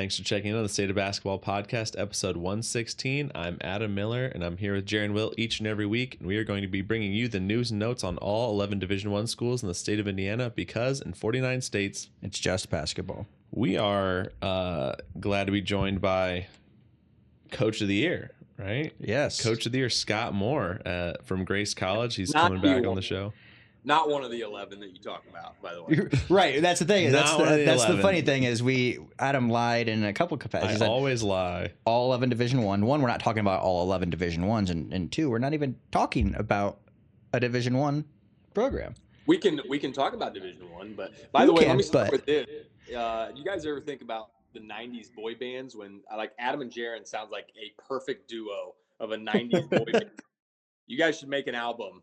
Thanks for checking in on the State of Basketball Podcast, episode 116. I'm Adam Miller, and I'm here with Jaren Will each and every week, and we are going to be bringing you the news and notes on all 11 Division I schools in the state of Indiana, because in 49 states, it's just basketball. We are glad to be joined by Coach of the Year, right? Yes. Coach of the Year, Scott Moore from Grace College. He's coming back on the show. Not one of the 11 that you talk about, by the way. Right. That's the thing. That's the funny thing is Adam lied in a couple capacities. I always lie. All 11 Division I. One, we're not talking about all 11 Division I's, and two, we're not even talking about a Division I program. We can talk about Division I, but by the way, let me start with this. You guys ever think about the 90s boy bands when like Adam and Jaren sounds like a perfect duo of a 90s boy band? You guys should make an album.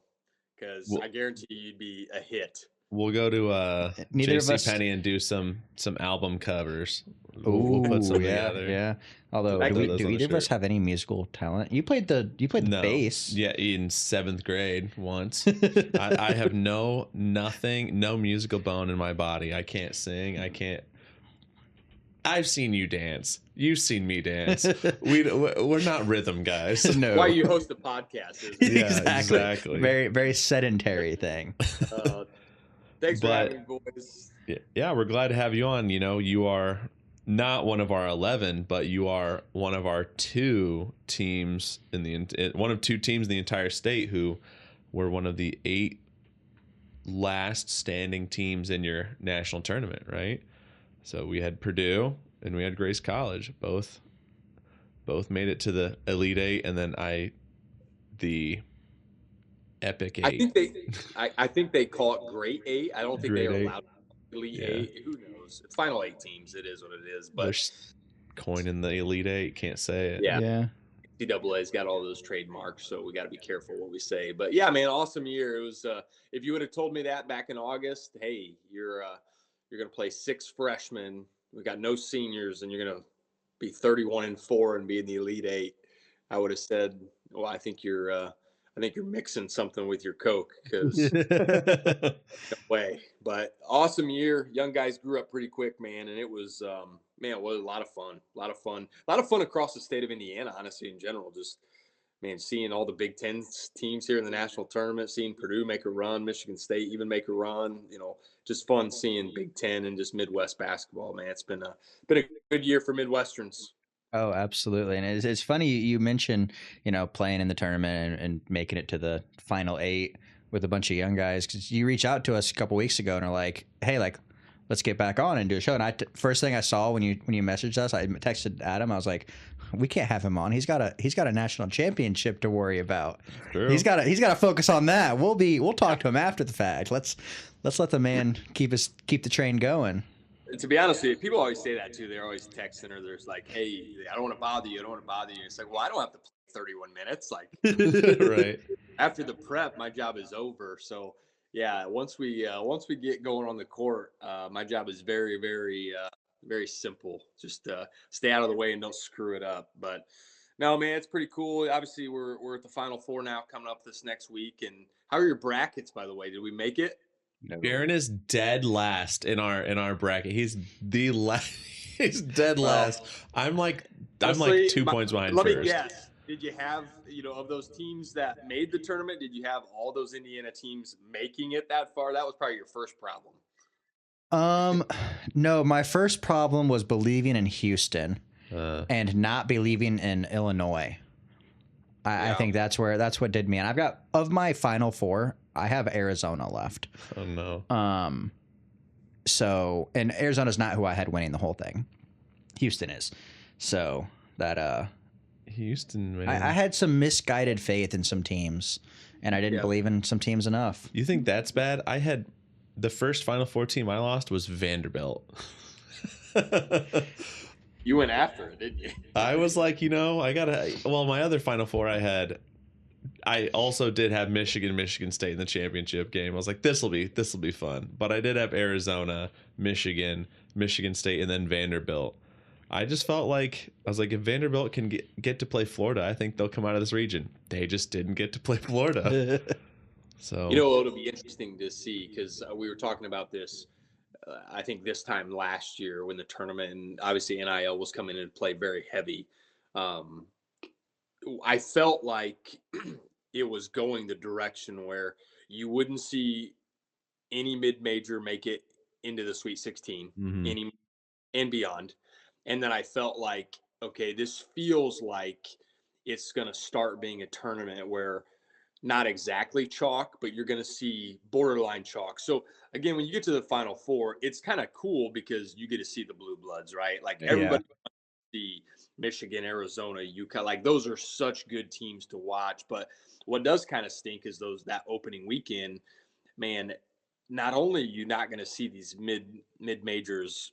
Because I guarantee you'd be a hit. We'll go to JCPenney and do some album covers. We'll put some together. Yeah. Although, do either of us have any musical talent? You played the bass. Yeah, in 7th grade once. I have no musical bone in my body. I can't sing. I can't. I've seen you dance. You've seen me dance. We're not rhythm guys. No. Why you host a podcast? Isn't it? Yeah, exactly. Very, very sedentary thing. Thanks for having me, boys. Yeah, we're glad to have you on. You know, you are not one of our 11, but you are one of our two teams in the entire state who were one of the 8 last standing teams in your national tournament, right? So we had Purdue and we had Grace College. Both made it to the Elite 8, and then the Epic 8. I think they call it Great 8. I don't think Great they are 8. allowed Elite 8. Who knows? Final 8 teams. It is what it is. But there's coin in the Elite 8. Can't say it. Yeah. NCAA's got all those trademarks, so we got to be careful what we say. But yeah, man, awesome year. It was. If you would have told me that back in August, hey, you're going to play 6 freshmen. We got no seniors, and you're going to be 31-4 and be in the Elite 8. I would have said, well, I think you're mixing something with your Coke, because no way. But awesome year. Young guys grew up pretty quick, man. And it was, it was a lot of fun, a lot of fun across the state of Indiana, honestly, in general. Just, man, seeing all the Big Ten teams here in the national tournament, seeing Purdue make a run, Michigan State even make a run, just fun seeing Big Ten and just Midwest basketball, man. It's been a good year for Midwesterns. Oh, absolutely. And it's funny you mentioned, playing in the tournament and making it to the final 8 with a bunch of young guys, because you reached out to us a couple weeks ago and are like, hey, let's get back on and do a show. And first thing I saw when you messaged us, I texted Adam. I was like, we can't have him on. He's got a national championship to worry about. True. He's got to focus on that. We'll talk to him after the fact. Let's let the man keep the train going. To be honest with you, people always say that too. They're always texting, or there's like, hey, I don't want to bother you. It's like, well, I don't have to play 31 minutes. Like, right. After the prep, my job is over. So yeah, once we get going on the court, my job is very, very, very simple. Just stay out of the way and don't screw it up. But no, man, it's pretty cool. Obviously, we're at the Final Four now, coming up this next week. And how are your brackets, by the way? Did we make it? No. Jaren is dead last in our bracket. He's the last. He's dead last. I'm like 2 points behind. Let me guess. Did you have, of those teams that made the tournament, did you have all those Indiana teams making it that far? That was probably your first problem. No, my first problem was believing in Houston and not believing in Illinois. I think that's what did me. And I've got, of my Final 4, I have Arizona left. Oh no. So, and Arizona's not who I had winning the whole thing. Houston is. So that Houston, man. I had some misguided faith in some teams, and I didn't believe in some teams enough. You think that's bad? I had the first Final Four team I lost was Vanderbilt. You went after it, didn't you? I was like, my other Final Four I also did have Michigan State in the championship game. I was like, this will be fun. But I did have Arizona, Michigan State, and then Vanderbilt. I just felt like, I was like, if Vanderbilt can get to play Florida, I think they'll come out of this region. They just didn't get to play Florida. So it'll be interesting to see, because we were talking about this I think this time last year when the tournament and obviously NIL was coming into play very heavy, um, I felt like it was going the direction where you wouldn't see any mid-major make it into the Sweet 16 Hmm. any and beyond. And then I felt like, okay, this feels like it's going to start being a tournament where not exactly chalk, but you're going to see borderline chalk. So again, when you get to the Final Four, it's kind of cool because you get to see the blue bloods, right? Like Yeah. everybody see Michigan, Arizona, UConn. Like those are such good teams to watch. But what does kind of stink is that opening weekend, man. Not only are you not going to see these mid majors,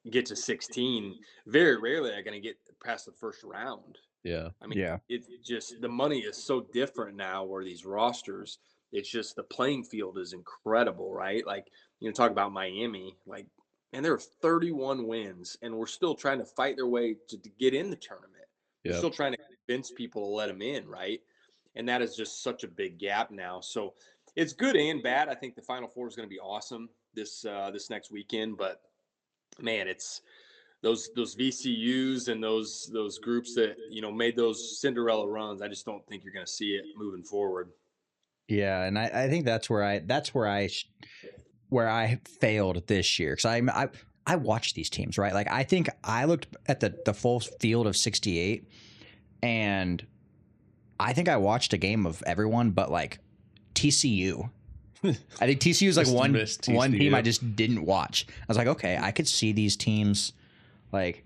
get to 16. Very rarely are going to get past the first round. Yeah. I mean, Yeah. it's just the money is so different now where these rosters, it's just the playing field is incredible, right? Like, talk about Miami, like, and there are 31 wins, and we're still trying to fight their way to get in the tournament. They're Yep. still trying to convince people to let them in, right? And that is just such a big gap now. So it's good and bad. I think the Final Four is going to be awesome this next weekend, but man, it's those VCUs and those groups that made those Cinderella runs. I just don't think you're going to see it moving forward. Yeah, and I think where I failed this year because I watched these teams, right. Like I think I looked at the full field of 68, and I think I watched a game of everyone but like TCU. I think TCU is like Just one missed team I TCU. just didn't watch. I was like, okay, I could see these teams like.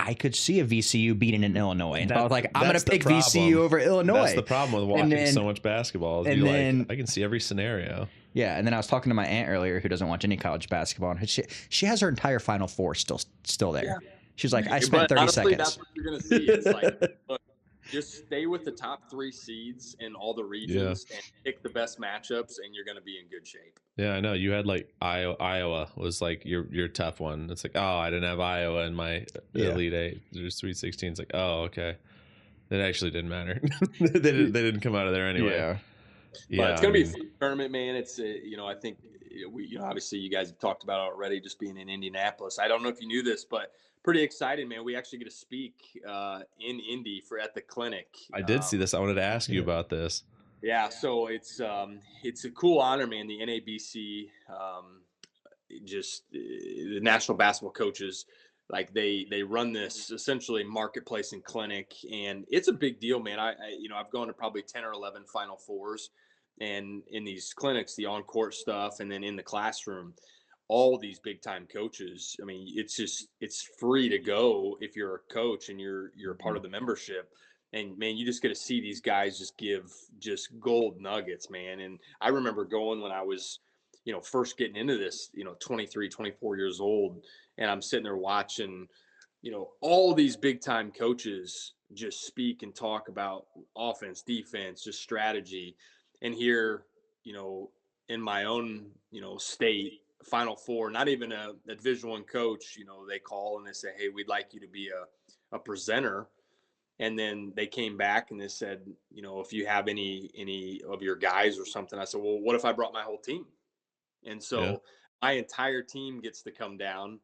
I could see a VCU beating an Illinois, and so I was like, "I'm going to That's the pick VCU problem. over Illinois." That's the problem with And watching then, so much basketball. Is and you then, I can see every scenario. yeah, and then I was talking to my aunt earlier, who doesn't watch any college basketball, and she has her entire Final Four still there. Yeah, She's like, "I spent but 30 honestly, seconds." that's what you're going to see. It's like, look, just stay with the top three seeds in all the Yeah. regions and pick the best matchups, and you're going to be in good shape. Yeah, I know. You had like Iowa was like your tough one. It's like, oh, I didn't have Iowa in my Yeah. Elite Eight. There's Sweet 16. It's like, oh, okay. It actually didn't matter. They didn't come out of there anyway. Yeah. But Yeah, it's I going to be a mean, fun tournament, man. It's I think obviously you guys have talked about it already, just being in Indianapolis. I don't know if you knew this, but pretty excited, man. We actually get to speak in Indy at the clinic. I did see this. I wanted to ask you about this. Yeah, so it's a cool honor, man. The NABC, just the National Basketball Coaches, like they run this essentially marketplace and clinic, and it's a big deal, man. I've gone to probably 10 or 11 Final Fours, and in these clinics, the on court stuff, and then in the classroom, all these big time coaches. I mean, it's free to go if you're a coach and you're a part of the membership. And man, you just get to see these guys just give just gold nuggets, man. And I remember going when I was, first getting into this, 23, 24 years old, and I'm sitting there watching, all these big time coaches just speak and talk about offense, defense, just strategy. And here, you know, in my own, state, Final Four, not even a Division One coach, they call and they say, "Hey, we'd like you to be a presenter." And then they came back and they said, if you have any of your guys or something. I said, well, what if I brought my whole team? And Yeah. so my entire team gets to come down.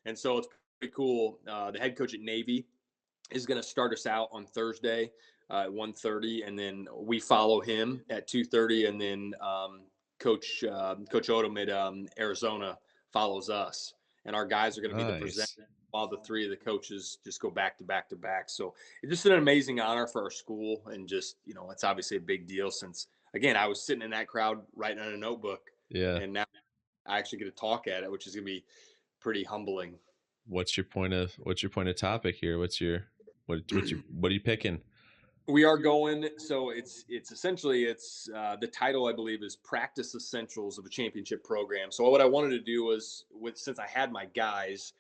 And so it's pretty cool. The head coach at Navy is going to start us out on Thursday at 1:30, and then we follow him at 2:30, and then Coach Odom at Arizona follows us, and our guys are going to be the presenter Nice. while the three of the coaches just go back to back to back. So it's just an amazing honor for our school, and just it's obviously a big deal since again I was sitting in that crowd writing on a notebook, Yeah. and now I actually get to talk at it, which is going to be pretty humbling. What's your point of topic here? What are you picking? We are going. So it's essentially the title I believe is Practice Essentials of a Championship Program. So what I wanted to do was since I had my guys,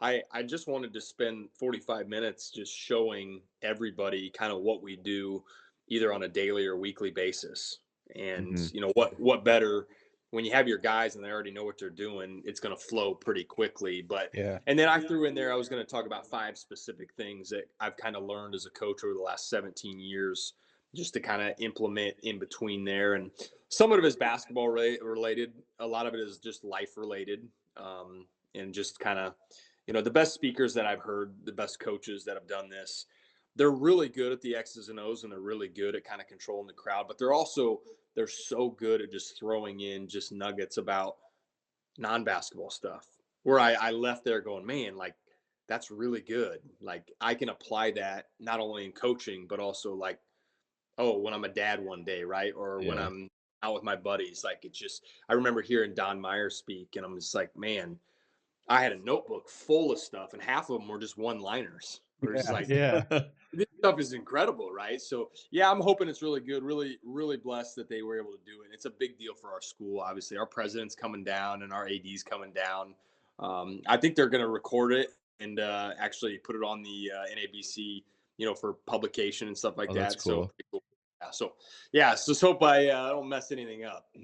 I just wanted to spend 45 minutes just showing everybody kind of what we do, either on a daily or weekly basis. And Mm-hmm. what better when you have your guys and they already know what they're doing, it's going to flow pretty quickly. But Yeah. and then I threw in there, I was going to talk about 5 specific things that I've kind of learned as a coach over the last 17 years just to kind of implement in between there. And some of it is basketball related. A lot of it is just life related. And just kind of, the best speakers that I've heard, the best coaches that have done this, they're really good at the X's and O's, and they're really good at kind of controlling the crowd, but they're so good at just throwing in just nuggets about non-basketball stuff, where I left there going, man, like that's really good. Like I can apply that not only in coaching, but also like, oh, when I'm a dad one day, right? Or when Yeah. I'm out with my buddies. Like it's just, I remember hearing Don Meyer speak, and I'm just like, man, I had a notebook full of stuff, and half of them were just one-liners. We're just Yeah. like, Yeah. this stuff is incredible, right? So yeah, I'm hoping it's really good. Really, really blessed that they were able to do it. It's a big deal for our school. Obviously, our president's coming down and our AD's coming down. I think they're going to record it and actually put it on the NABC, for publication and stuff like Oh, that's that. So cool. cool. Yeah, so yeah, so just hope I don't mess anything up.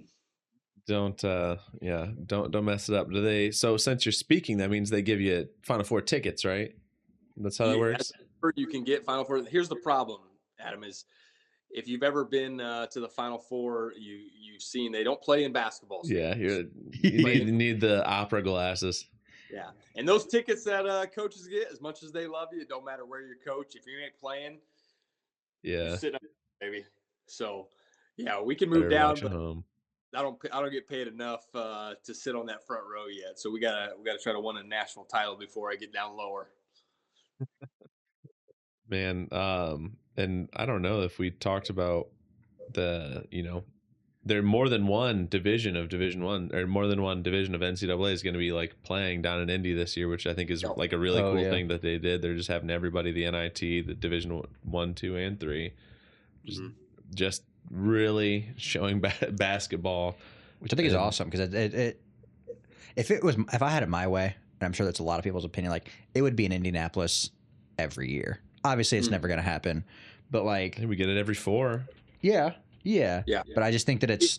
Don't mess it up. Do they? So since you're speaking, that means they give you Final Four tickets, right? That's how that Yeah, works. you can get Final Four. Here's the problem, Adam, is if you've ever been to the Final Four, you've seen they don't play in basketball Yeah, stadiums. you need the opera glasses. Yeah, and those tickets that coaches get, as much as they love you, it don't matter where you're coach. If you ain't playing, you're Yeah, sitting up, baby. So, yeah, we can move better down, watch at but home. I don't get paid enough to sit on that front row yet. So we gotta try to win a national title before I get down lower. Man, and I don't know if we talked about there more than one division of Division One, or more than one division of NCAA is going to be like playing down in Indy this year, which I think is No. like a really Oh, cool yeah. thing that they did. They're just having everybody, the NIT, the Division 1, 2, and 3, just really showing basketball, Which I think is and awesome because if I had it my way, and I'm sure that's a lot of people's opinion, like it would be in Indianapolis every year. Obviously, it's never going to happen, but I like, think we get it every 4. yeah. Yeah. But I just think that it's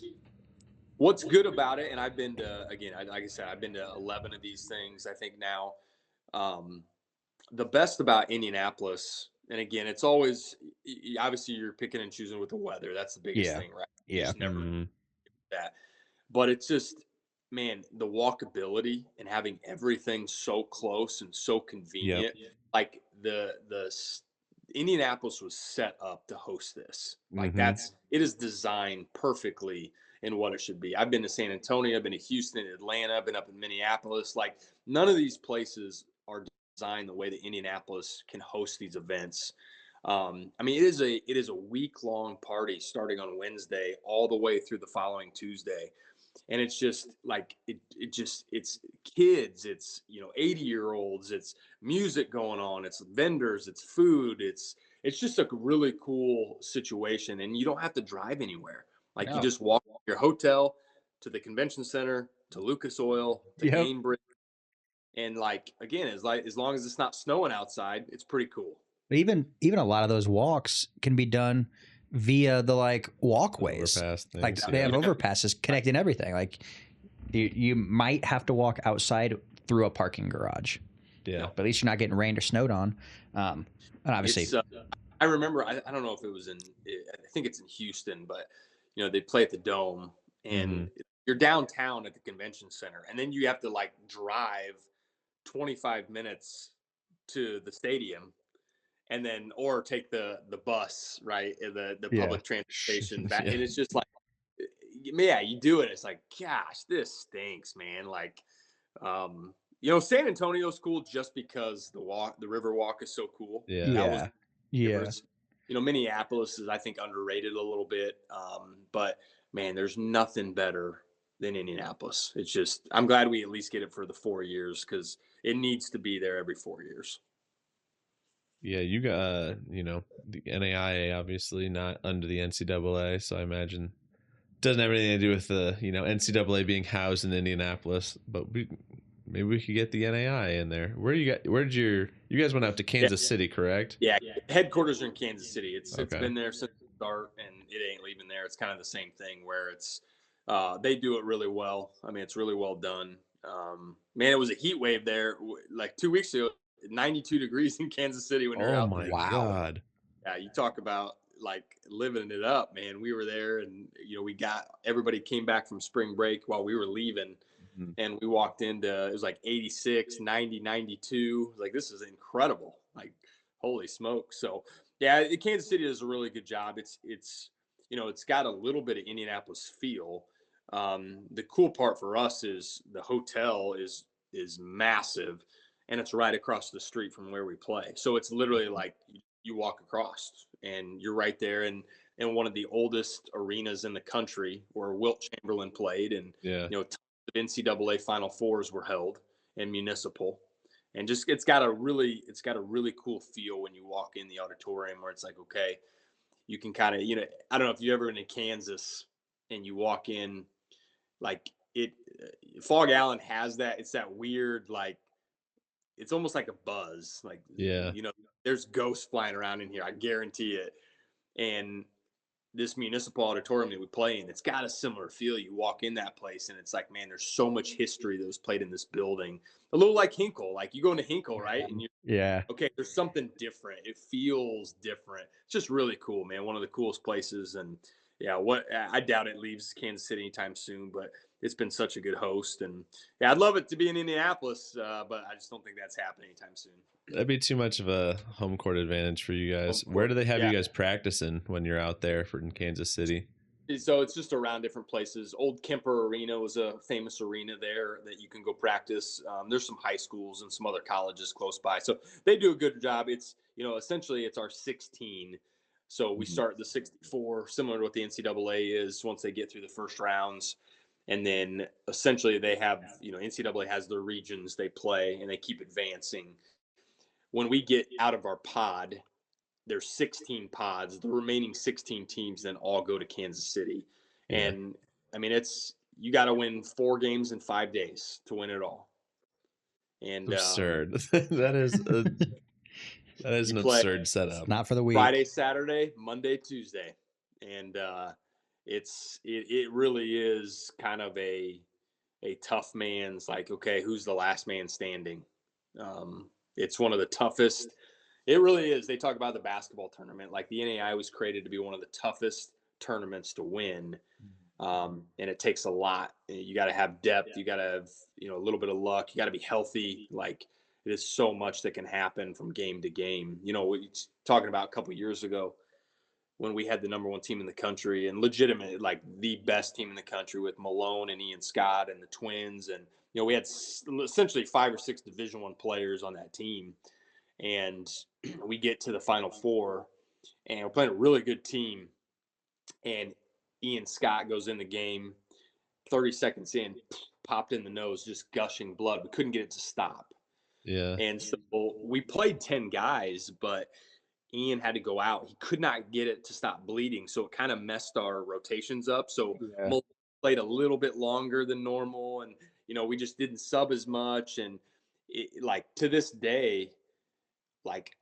What's good about it, and I've been to, again, like I said, I've been to 11 of these things, I think now. The best about Indianapolis, and again, it's always, obviously you're picking and choosing with the weather. That's the biggest yeah, thing, right? You yeah, just never Mhm. that. But it's just, man, the walkability and having everything so close and so convenient. Like Indianapolis was set up to host this. Like Mhm. it is designed perfectly in what it should be. I've been to San Antonio, I've been to Houston, Atlanta, I've been up in Minneapolis. Like none of these places are designed the way that Indianapolis can host these events. I mean, it is a week long party starting on Wednesday all the way through the following Tuesday, and it's just like it's kids, it's 80-year-olds, it's music going on, it's vendors, it's food, it's just a really cool situation, and you don't have to drive anywhere. Like you no, just walk from your hotel to the convention center to Lucas Oil to yep. Gainbridge, and like again, as long as it's not snowing outside, it's pretty cool. But even a lot of those walks can be done via the like walkways. Overpass Like things, they have yeah. overpasses connecting everything. Like you might have to walk outside through a parking garage. Yeah. But at least you're not getting rained or snowed on. And obviously, It's I remember, I don't know if it was I think it's in Houston, but they play at the Dome, and Mhm. you're downtown at the convention center, and then you have to like drive 25 minutes to the stadium, and then or take the bus, right, the yeah, public transportation back, Yeah. and it's just like, yeah, you do it. It's like, gosh, this stinks, man. Like, San Antonio's cool just because the river walk is so cool. Yeah. That was yeah. difference. Minneapolis is, I think, underrated a little bit. But man, there's nothing better than Indianapolis. It's just, I'm glad we at least get it for the 4 years because it needs to be there every 4 years. Yeah, you got the NAIA obviously not under the NCAA, so I imagine it doesn't have anything to do with the NCAA being housed in Indianapolis. But maybe we could get the NAI in there. Where did you guys went out to Kansas City, correct? Yeah, headquarters are in Kansas City. It's Okay. been there since the start, and it ain't leaving there. It's kind of the same thing where it's they do it really well. I mean, it's really well done. Man, it was a heat wave there like 2 weeks ago, 92 degrees in Kansas City when you're Oh out my there. Wow. God. Yeah, you talk about like living it up, man. We were there, and we got everybody came back from spring break while we were leaving, Mhm. and we walked into it was like 86, 90, 92. Like, this is incredible. Like, holy smoke. So yeah, Kansas City does a really good job. It's got a little bit of Indianapolis feel. The cool part for us is the hotel is massive, and it's right across the street from where we play. So it's literally like you walk across and you're right there in one of the oldest arenas in the country where Wilt Chamberlain played, and Yeah. tons of NCAA Final Fours were held in Municipal. And just it's got a really cool feel when you walk in the auditorium, where it's like, okay, you can kind of, I don't know if you ever been in Kansas and you walk in, like it Fog Allen has that. It's that weird, like, it's almost like a buzz, like, Yeah. there's ghosts flying around in here, I guarantee it. And this municipal auditorium that we play in, it's got a similar feel. You walk in that place and it's like, man, there's so much history that was played in this building. A little like Hinkle. Like, you go into Hinkle, right? And you Yeah. okay, there's something different. It feels different. It's just really cool, man. One of the coolest places. And yeah, I doubt it leaves Kansas City anytime soon, but it's been such a good host. And yeah, I'd love it to be in Indianapolis, but I just don't think that's happening anytime soon. That'd be too much of a home court advantage for you guys. Where do they have Yeah. you guys practicing when you're out there for in Kansas City? So it's just around different places. Old Kemper Arena was a famous arena there that you can go practice. There's some high schools and some other colleges close by, so they do a good job. It's essentially it's our 16. So we Mhm. start the 64, similar to what the NCAA is once they get through the first rounds, and then essentially they have NCAA has their regions they play and they keep advancing. When we get out of our pod, there's 16 pods. The remaining 16 teams then all go to Kansas City. Yeah. And I mean, you got to win 4 games in 5 days to win it all. And Absurd. That is you an play absurd setup. Not for the weak. Friday, Saturday, Monday, Tuesday. And it really is kind of a tough man's, like, okay, who's the last man standing? It's one of the toughest. It really is. They talk about the basketball tournament. Like, the NAI was created to be one of the toughest tournaments to win. And it takes a lot. You got to have depth. You got to have, a little bit of luck. You got to be healthy. Like, it is so much that can happen from game to game. We talking about a couple years ago when we had the number one team in the country and legitimate, like the best team in the country with Malone and Ian Scott and the Twins. And, we had essentially 5 or 6 Division I players on that team. And we get to the Final Four, and we're playing a really good team. And Ian Scott goes in the game, 30 seconds in, popped in the nose, just gushing blood. We couldn't get it to stop. Yeah. And so we played 10 guys, but Ian had to go out. He could not get it to stop bleeding. So it kind of messed our rotations up. So Yeah. Malone played a little bit longer than normal. And, we just didn't sub as much. And like, to this day, like,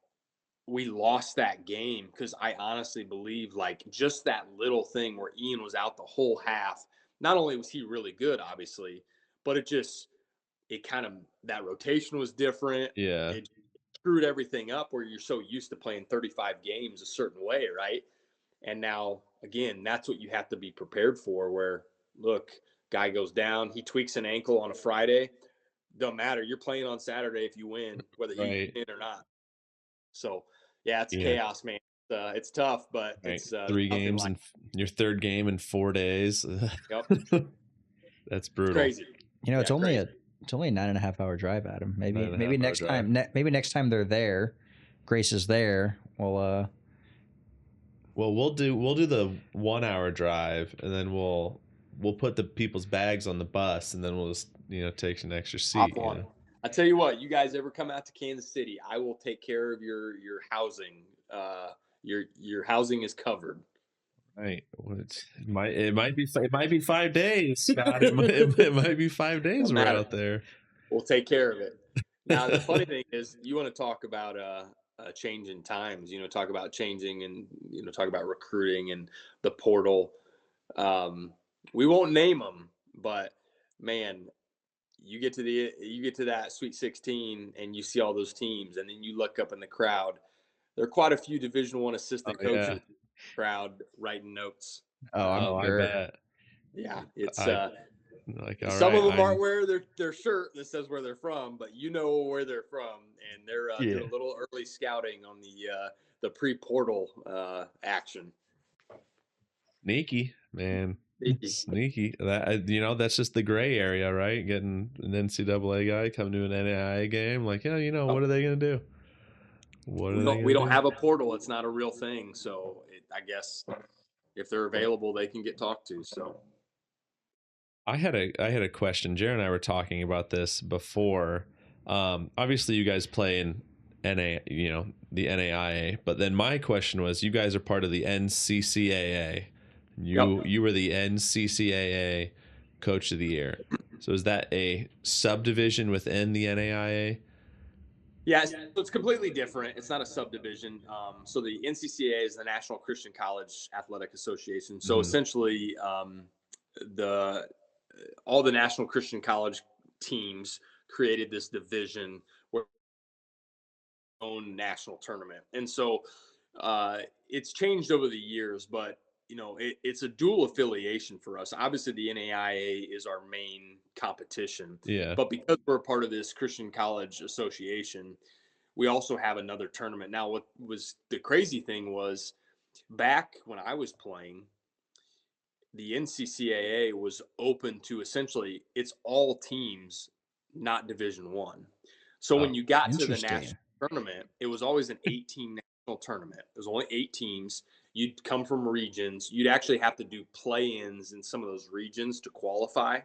we lost that game because I honestly believe, like, just that little thing where Ian was out the whole half. Not only was he really good, obviously, but it kind of, that rotation was different. Yeah. It screwed everything up where you're so used to playing 35 games a certain way, right? And now, again, that's what you have to be prepared for. Where, look, guy goes down, he tweaks an ankle on a Friday. Don't matter. You're playing on Saturday if you win, whether you Right. win or not. So yeah, it's Yeah. chaos, man. It's tough, but Right. it's 3 games like, and your third game in 4 days. yep, That's it's brutal. crazy. It's Yeah, only crazy. it's only a 9.5 hour drive, Adam. Maybe 9.5 hour next drive. time maybe next time they're there, Grace is there. Well, Well, we'll do the 1 hour drive, and then we'll put the people's bags on the bus, and then we'll just take an extra seat. Hop on. I tell you what, you guys ever come out to Kansas City, I will take care of your housing. Your housing is covered. Right. It might be 5 days, Scott. It might be 5 days Don't we're matter. out there. We'll take care of it. Now, the funny thing is, you want to talk about a change in times. Talk about changing, and talk about recruiting and the portal. Um, we won't name them, but man, you get to that Sweet 16 and you see all those teams, and then you look up in the crowd. There are quite a few Division I Oh assistant yeah. coaches crowd writing notes. Oh, I'm Oh, I sure. bet. Yeah, it's I like, all some right, of them aren't I'm wearing their shirt that says where they're from, but you know where they're from, and they're doing Yeah. a little early scouting on the pre-portal action. sneaky, man. Sneaky. Sneaky. That that's just the gray area, right? Getting an NCAA guy come to an NAIA game, like, yeah, what are they gonna do? What are they We gonna don't do? have a portal. It's not a real thing. So I guess if they're available, they can get talked to. So I had a question. Jared and I were talking about this before. Obviously, you guys play in NA, the NAIA, but then my question was, you guys are part of the NCCAA. yep. You were the NCCAA Coach of the Year. So is that a subdivision within the NAIA? Yeah, so it's completely different. It's not a subdivision. So the NCCA is the National Christian College Athletic Association. So Mhm. essentially, the all the National Christian College teams created this division where own national tournament, and so it's changed over the years, but it's a dual affiliation for us. Obviously, the NAIA is our main competition, Yeah. but because we're part of this Christian College Association, we also have another tournament. Now, what was the crazy thing was back when I was playing, the NCCAA was open to essentially it's all teams, not Division One. So Oh, when you got to the Interesting. national tournament, it was always an 18 national tournament. It was only 8 teams. You'd come from regions. You'd actually have to do play-ins in some of those regions to qualify.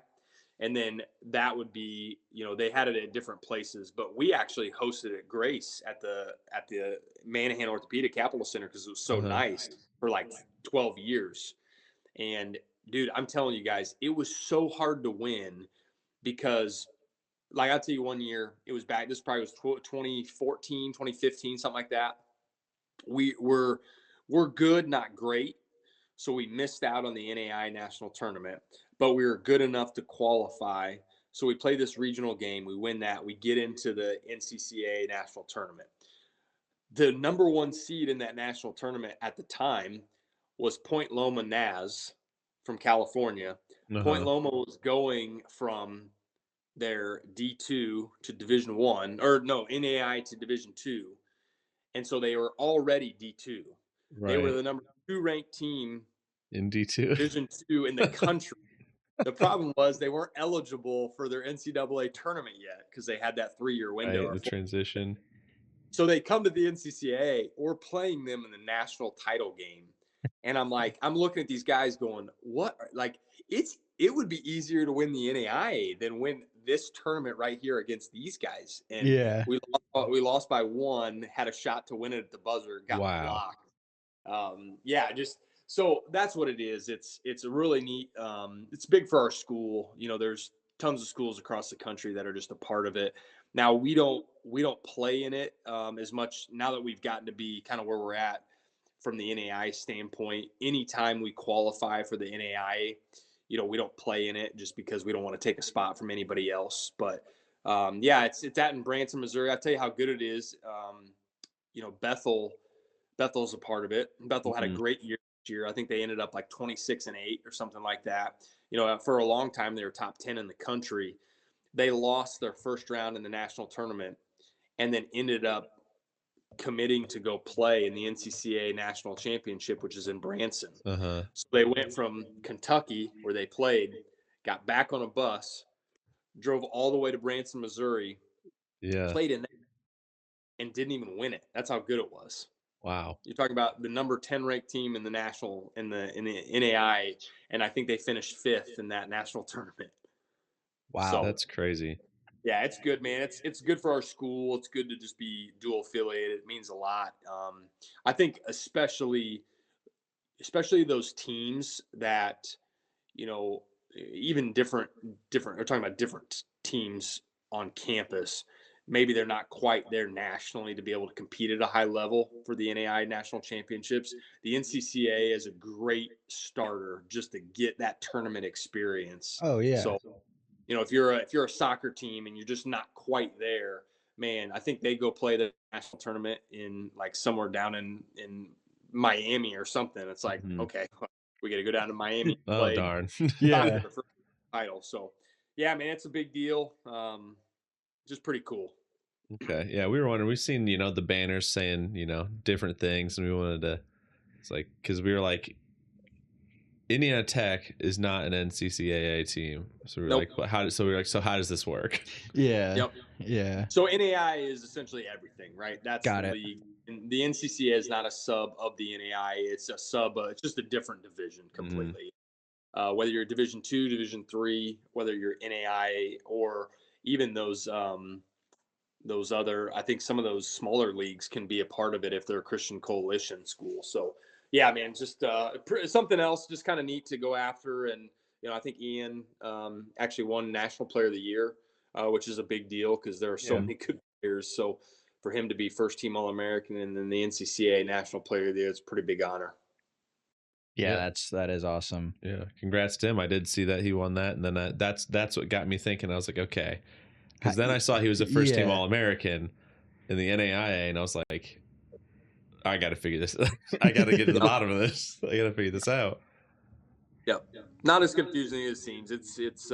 And then that would be, they had it at different places, but we actually hosted at Grace at the Manahan Orthopedic Capital Center because it was so uh-huh. nice for like 12 years. And dude, I'm telling you guys, it was so hard to win because, like, I'll tell you, one year it was back. This probably was 2014, 2015, something like that. We're good, not great. So we missed out on the NAI national tournament, but we were good enough to qualify. So we play this regional game. We win that. We get into the NCCA national tournament. The number one seed in that national tournament at the time was Point Loma Naz from California. Point Uh-huh. Loma was going from their D2 to Division One, or no, NAI to Division Two, and so they were already D2. They were Right. the number two ranked team, In D2. Division Two in the country. The problem was they weren't eligible for their NCAA tournament yet because they had that 3-year window. Right, the transition. So they come to the NCCA. We're playing them in the national title game, and I'm looking at these guys going, "What? Like, it would be easier to win the NAIA than win this tournament right here against these guys." And Yeah. we lost by one. Had a shot to win it at the buzzer, got Wow. blocked. Yeah, just so that's what it is. It's a really neat. It's big for our school. There's tons of schools across the country that are just a part of it. Now we don't play in it as much now that we've gotten to be kind of where we're at from the NAI standpoint. Anytime we qualify for the NAI, we don't play in it just because we don't want to take a spot from anybody else. But yeah, it's at in Branson, Missouri. I'll tell you how good it is. Bethel's a part of it. Bethel had a Mhm. great year this year. I think they ended up like 26-8 or something like that. For a long time they were top 10 in the country. They lost their first round in the national tournament and then ended up committing to go play in the NCCA National Championship, which is in Branson. Uh-huh. So they went from Kentucky, where they played, got back on a bus, drove all the way to Branson, Missouri, Yeah. played in that, and didn't even win it. That's how good it was. Wow. You're talking about the number 10 ranked team in the national in the NAI, and I think they finished fifth in that national tournament. Wow. So That's crazy. yeah, it's good, man. It's good for our school. It's good to just be dual affiliated. It means a lot. I think especially those teams that you know even different. We're talking about different teams on campus. Maybe they're not quite there nationally to be able to compete at a high level for the NAI national championships. The NCCA is a great starter just to get that tournament experience. Oh yeah. So if you're a soccer team and you're just not quite there, man, I think they go play the national tournament in like somewhere down in Miami or something. It's like, Mhm. okay, we got to go down to Miami and Oh, play darn. try Yeah. for the first title. So, yeah, man, it's a big deal. Just pretty cool. Okay. Yeah, we were wondering. We've seen, the banners saying, different things, and we wanted to. It's like because we were like, Indiana Tech is not an NCCAA team, so we were Nope. like, how? So we were like, so how does this work? Yeah. Yep. Yeah. So NAI is essentially everything, right? That's the Got it. league. And the NCCA is not a sub of the NAI. It's a sub. It's just a different division Hmm. completely. Whether you're Division two, Division three, whether you're NAI or even those other, I think some of those smaller leagues can be a part of it if they're a Christian coalition school. So yeah, man, just something else, just kind of neat to go after. And I think Ian actually won National Player of the Year, which is a big deal because there are so Yeah. many good players. So for him to be first team All American and then the NCCA National Player of the Year, it's a pretty big honor. Yeah, Yeah. that is awesome. Yeah. Congrats to him. I did see that he won that, and then that's what got me thinking. I was like, okay, because then I saw he was a first team Yeah. All American in the NAIA, and I was like, I got to figure this. I got to get to the Yep. bottom of this. I got to figure this out. Yep. Not as confusing as it seems. It's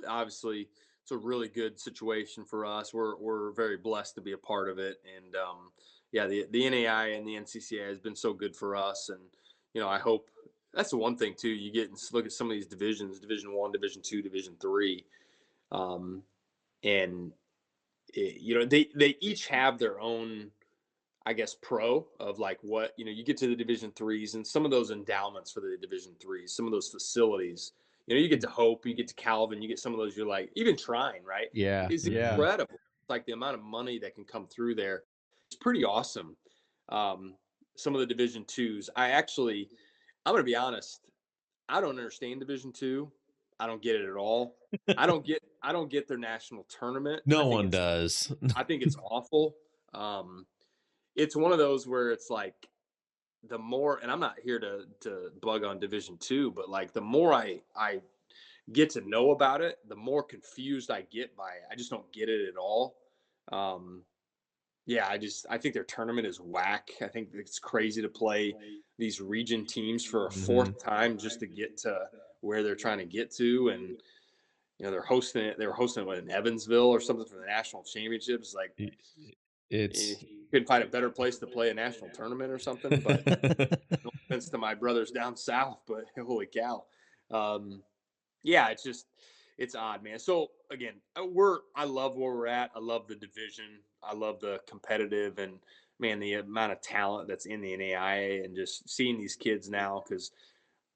obviously it's a really good situation for us. We're very blessed to be a part of it, and yeah, the NAI and the NCCA has been so good for us, and I hope that's the one thing too. You get and look at some of these divisions: Division one, Division two, Division three, and they each have their own, I guess, pro of like what you get to the Division threes and some of those endowments for the Division threes, some of those facilities. You get to Hope, you get to Calvin, you get some of those. You're like even Trine, right? Yeah. Is Yeah. incredible. Like the amount of money that can come through there, it's pretty awesome. Um, some of the Division twos, I'm gonna be honest, I don't understand Division two. I don't get it at all. I don't get their national tournament. No one does. I think it's awful. Um, it's one of those where it's like the more, and I'm not here to bug on Division two, but like the more I get to know about it, the more confused I get by it. I just don't get it at all. Um, yeah, I think their tournament is whack. I think it's crazy to play these region teams for a Hmm. fourth time just to get to where they're trying to get to, and they're hosting it. They were hosting it in Evansville or something for the national championships. Like, It's couldn't find a better place to play a national tournament or something. But no offense to my brothers down south, but holy cow. Um, yeah, it's odd, man. So again, I love where we're at. I love the division. I love the competitive and man, the amount of talent that's in the NAIA and just seeing these kids now because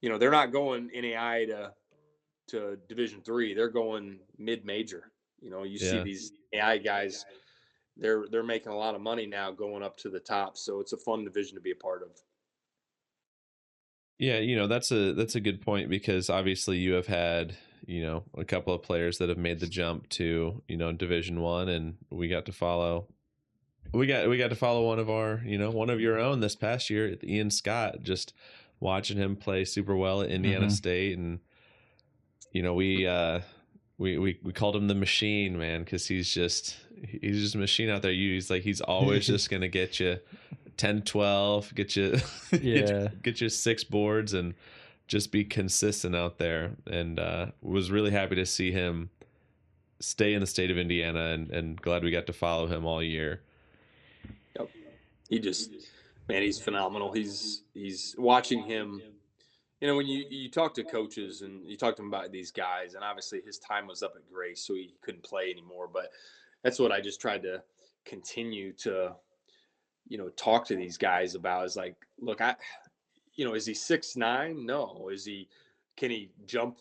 they're not going NAIA to Division three. They're going mid major. You see yeah. these AI guys. They're making a lot of money now going up to the top. So it's a fun division to be a part of. Yeah, that's a good point because obviously you have had, a couple of players that have made the jump to, Division 1, and we got to follow one of our, one of your own this past year, Ian Scott, just watching him play super well at Indiana Mhm. State. And we called him the machine, man, because he's just a machine out there. He's always just gonna get you 10, 12, get you Yeah. get you 6 boards and just be consistent out there. And was really happy to see him stay in the state of Indiana, and glad we got to follow him all year. Yep. He just, man, he's phenomenal. He's watching him. When you talk to coaches and you talk to them about these guys, and obviously his time was up at Grace, so he couldn't play anymore. But that's what I just tried to continue to, talk to these guys about. Is like, look, is he 6'9"? No. Can he jump,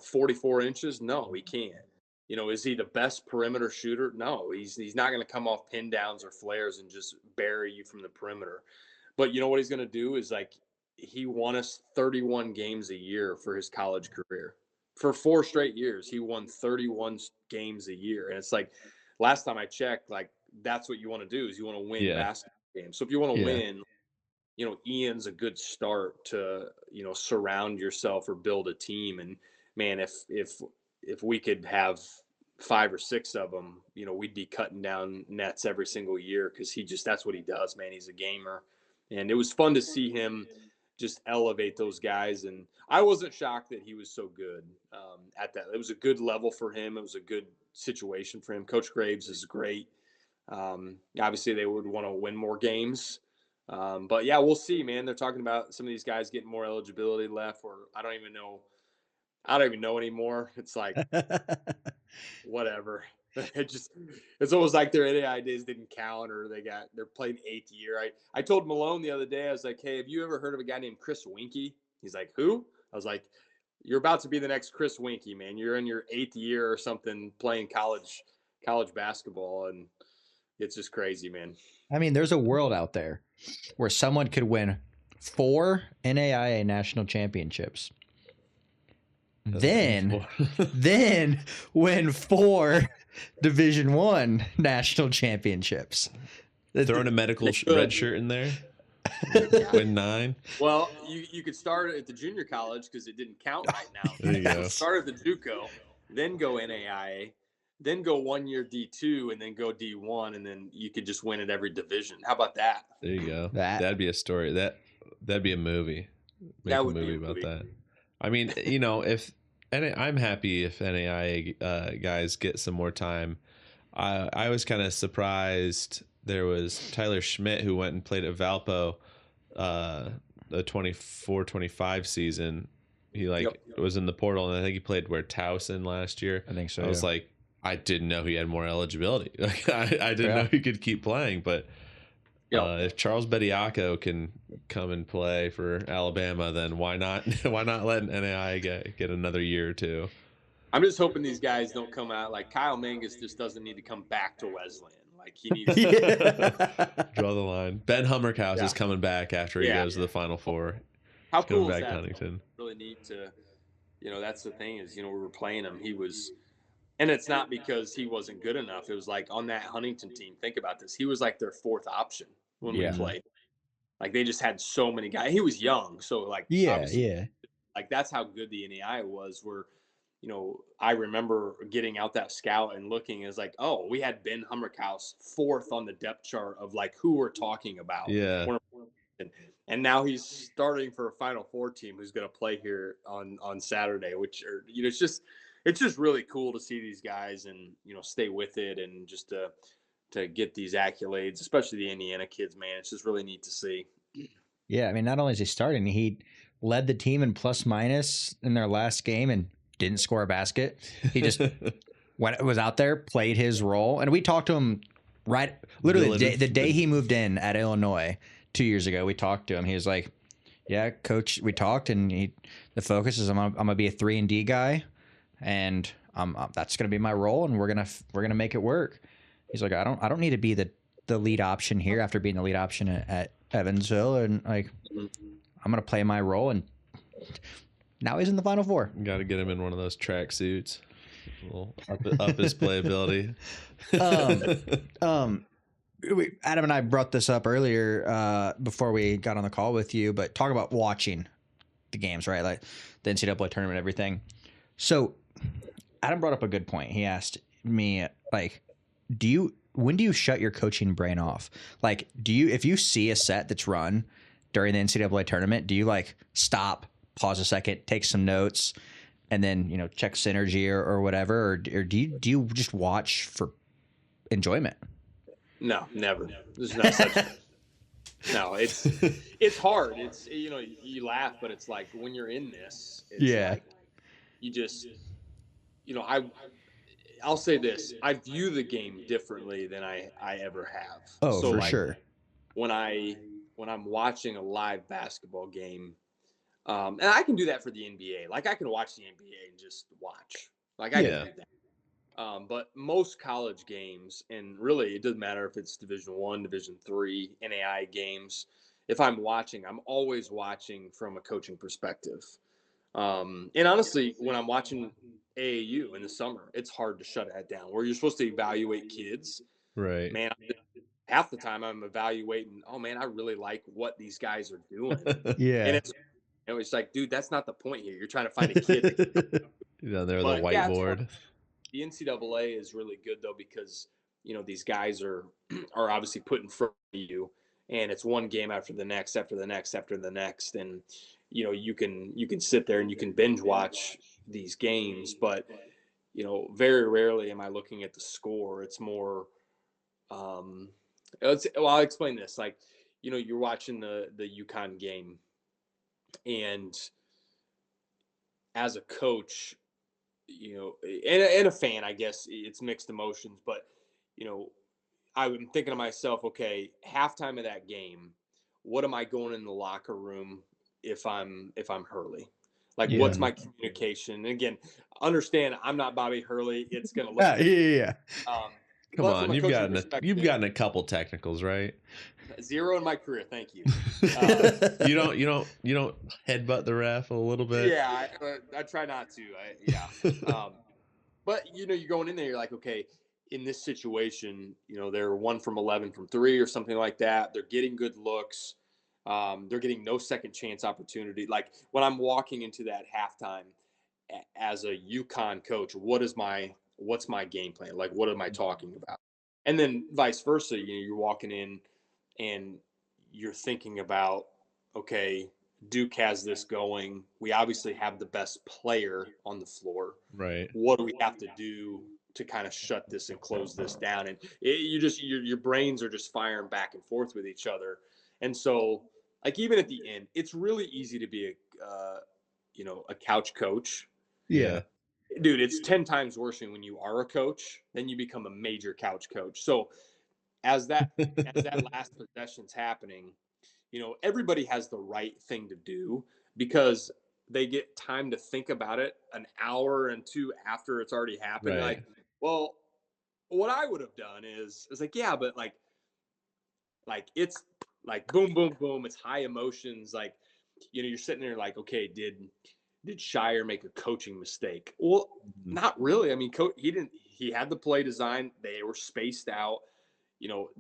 44 inches? No, he can't. Is he the best perimeter shooter? No, he's not going to come off pin downs or flares and just bury you from the perimeter. But you know what he's going to do is like he won us 31 games a year for his college career. For 4 straight years, he won 31 games a year. And it's like last time I checked, like that's what you want to do is you want to win Yeah. basketball games. So if you want to Yeah. win, Ian's a good start to, surround yourself or build a team. And man, if we could have 5 or 6 of them, we'd be cutting down nets every single year because that's what he does, man. He's a gamer. And it was fun to see him just elevate those guys. And I wasn't shocked that he was so good at that. It was a good level for him. It was a good situation for him. Coach Graves is great. Obviously, they would want to win more games. But yeah, we'll see, man. They're talking about some of these guys getting more eligibility left, or I don't even know. I don't even know anymore. It's like whatever. It's almost like their NAI days didn't count, or they're playing 8th year. I told Malone the other day, I was like, hey, have you ever heard of a guy named Chris Winkie? He's like, who? I was like, you're about to be the next Chris Winkie, man. You're in your 8th year or something playing college basketball, and it's just crazy, man. I mean, there's a world out there where someone could win 4 NAIA national championships. Then win 4 Division I national championships. Throwing a medical red shirt in there. Win 9. Well, you could start at the junior college because it didn't count right now. There you go. Start at the JUCO, then go NAIA, then go 1 year D2, and then go D1, and then you could just win at every division. How about that? There you go. That'd be a story. That'd be a movie. Make that a would movie be a about movie. that. I mean, if I'm happy if NAIA guys get some more time. I was kind of surprised. There was Tyler Schmidt who went and played at Valpo the 24-25 season. He was in the portal, and I think he played where Towson last year. I think so. I was like, I didn't know he had more eligibility. Like I didn't know he could keep playing, but if Charles Bediaco can come and play for Alabama, then why not? Why not let NAIA get another year or two? I'm just hoping these guys don't come out like Kyle Mangus just doesn't need to come back to Wesleyan. Like he needs to draw the line. Ben Hummerkaus is coming back after he goes to the Final Four. How He's cool back is that? Huntington. Really neat to, that's the thing is, we were playing him. He was, and it's not because he wasn't good enough. It was like on that Huntington team. Think about this. He was like their 4th option when we played. Like they just had so many guys. He was young, so like like that's how good the NAI was. Where I remember getting out that scout and looking is like, oh, we had Ben Hummerkaus 4th on the depth chart of like who we're talking about. Yeah. And now he's starting for a Final Four team who's going to play here on Saturday, which it's just really cool to see these guys and stay with it and just to get these accolades, especially the Indiana kids, man. It's just really neat to see. Yeah, I mean, not only is he starting, he led the team in plus minus in their last game and didn't score a basket. He just was out there, played his role, and we talked to him literally the day he moved in at Illinois 2 years ago. We talked to him. He was like, "Yeah, coach." We talked, and the focus is I'm gonna be a 3-and-D guy, and that's gonna be my role, and we're gonna make it work. He's like, I don't need to be the lead option here after being the lead option at Evansville, and like I'm gonna play my role, and now he's in the Final Four. Got to get him in one of those track suits, up his playability. Adam and I brought this up earlier before we got on the call with you, but talk about watching the games, right? Like the NCAA tournament, everything. So Adam brought up a good point. He asked me, like, when do you shut your coaching brain off? Like, if you see a set that's run during the NCAA tournament, do you like stop, pause a second, take some notes, and then check synergy or whatever, or do you just watch for enjoyment? No, never. There's no such. No, it's hard. It's you laugh, but it's like when you're in this, it's like you just I'll say this: I view the game differently than I ever have. Oh, so for sure. When I'm watching a live basketball game, and I can do that for the NBA. Like I can watch the NBA and just watch. Like I can do that. But most college games, and really it doesn't matter if it's Division I, Division III, NAI games. If I'm watching, I'm always watching from a coaching perspective. And honestly, when I'm watching AAU in the summer, it's hard to shut that down. Where you're supposed to evaluate kids, right? Man, half the time I'm evaluating. Oh man, I really like what these guys are doing. And it's like, dude, that's not the point here. You're trying to find a kid. They're the whiteboard. The NCAA is really good though because these guys are obviously put in front of you, and it's one game after the next, after the next, after the next, and you can sit there and you can binge watch these games, but very rarely am I looking at the score. It's more, um, well, I'll explain this. Like, you're watching the UConn game, and as a coach, and a fan, I guess it's mixed emotions, but you know, I'm thinking to myself, okay, halftime of that game, what am I going in the locker room if I'm Hurley? Like, Yeah. what's my communication? And again, understand I'm not Bobby Hurley. It's going to look Yeah, yeah, different. yeah. Um, Come but from on, a coaching perspective, you've gotten a couple technicals, right? zero in my career. Thank you. You don't headbutt the ref a little bit. Yeah, I try not to. Yeah. Um, But you're going in there. You're like, okay, in this situation, they're 1 from 11 from three or something like that. They're getting good looks. They're getting no second chance opportunity. Like when I'm walking into that halftime as a UConn coach, what's my game plan? Like what am I talking about? And then vice versa. You're walking in and you're thinking about, okay, Duke has this going. We obviously have the best player on the floor. Right. What do we have to do to kind of shut this and close this down? And your brains are just firing back and forth with each other. And so, like even at the end, it's really easy to be a couch coach. Yeah. Dude, it's 10 times worse when you are a coach, then you become a major couch coach. So as that last possession's happening, everybody has the right thing to do because they get time to think about it an hour and two after it's already happened. Right. Like, well, what I would have done is like, yeah, but like it's like boom, boom, boom. It's high emotions. Like, you're sitting there like, okay, did Shire make a coaching mistake? Well, Mhm. not really. I mean, he didn't. He had the play design. They were spaced out.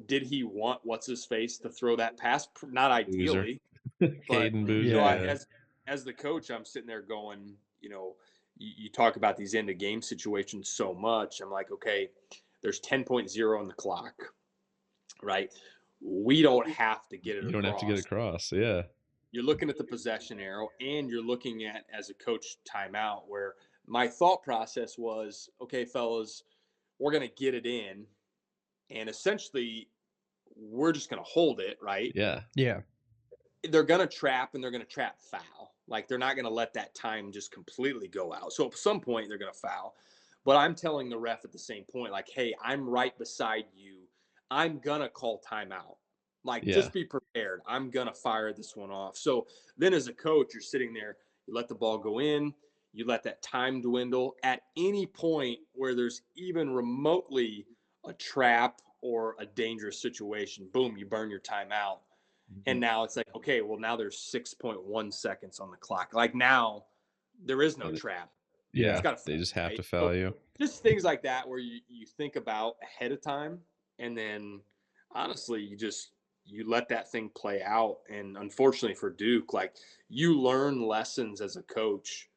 Did he want what's his face to throw that pass? Not Boozer. ideally, but Caden Boozer. Yeah. Yeah. as the coach, I'm sitting there going, you talk about these end of game situations so much. I'm like, okay, there's 10.0 on the clock, right? We don't have to get it You don't have to get across. across. Yeah. You're looking at the possession arrow and you're looking at, as a coach, timeout, where my thought process was, okay, fellas, we're going to get it in. And essentially, we're just going to hold it, right? Yeah. Yeah. They're going to trap and they're going to trap foul. Like they're not going to let that time just completely go out. So at some point, they're going to foul. But I'm telling the ref at the same point, like, hey, I'm right beside you. I'm going to call timeout. Like, Yeah. just be prepared. I'm going to fire this one off. So then as a coach, you're sitting there, you let the ball go in, you let that time dwindle. At any point where there's even remotely a trap or a dangerous situation, boom, you burn your timeout. And now it's like, okay, well, now there's 6.1 seconds on the clock. Like now there is no trap. It's Yeah. got to They just have right? to foul So you. just things like that where you think about ahead of time and then honestly you let that thing play out. And unfortunately for Duke, like you learn lessons as a coach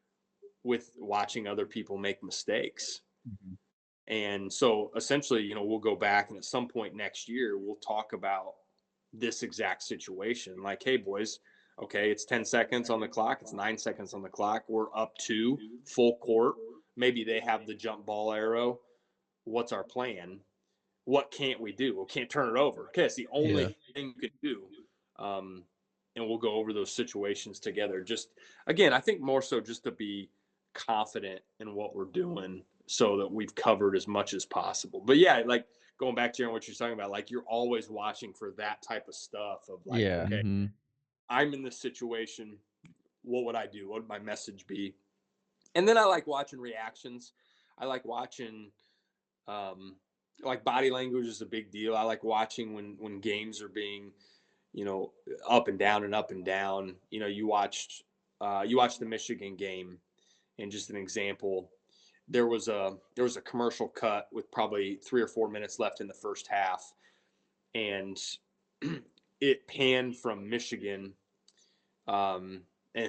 with watching other people make mistakes. Mhm. And so essentially, we'll go back and at some point next year, we'll talk about this exact situation. Like, hey, boys, okay, it's 10 seconds on the clock, it's 9 seconds on the clock. We're up to full court. Maybe they have the jump ball arrow. What's our plan? What can't we do? We can't turn it over. Okay, it's the Yeah. only thing you can do. Um, and we'll go over those situations together. Just again, I think more so just to be confident in what we're doing so that we've covered as much as possible. But yeah, like going back to what you're talking about, like you're always watching for that type of stuff of like, Yeah. okay, Hmm. I'm in this situation. What would I do? What would my message be? And then I like watching reactions. I like watching um like body language is a big deal. I like watching when games are being, up and down and up and down. You watched the Michigan game, and just an example, there was a commercial cut with probably 3 or 4 minutes left in the first half, and it panned from Michigan. And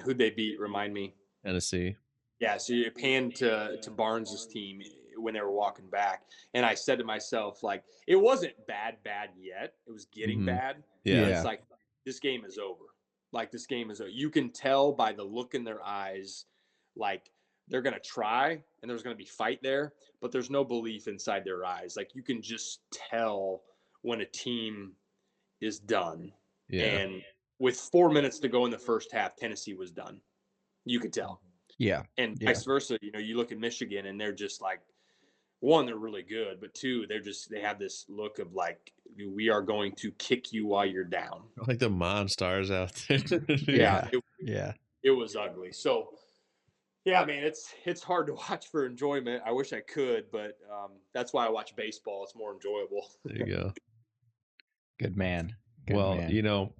who'd they beat? Remind me. Tennessee. Yeah, so it panned to Barnes's team. when they were walking back. And I said to myself, like, it wasn't bad yet. It was getting Mhm. bad. Yeah. And it's like, this game is over. Like, this game is over. You can tell by the look in their eyes, like, they're going to try and there's going to be fight there, but there's no belief inside their eyes. Like, you can just tell when a team is done. Yeah. And with 4 minutes to go in the first half, Tennessee was done. You could tell. Yeah. And Yeah. vice versa. You know, you look at Michigan and they're just like, one, they're really good, but two, they have this look of like, we are going to kick you while you're down. Like the Monstars out there. Yeah. It, Yeah. it was ugly. So, yeah, man, it's hard to watch for enjoyment. I wish I could, but that's why I watch baseball. It's more enjoyable. There you go. Good man. Good Well, man. you know,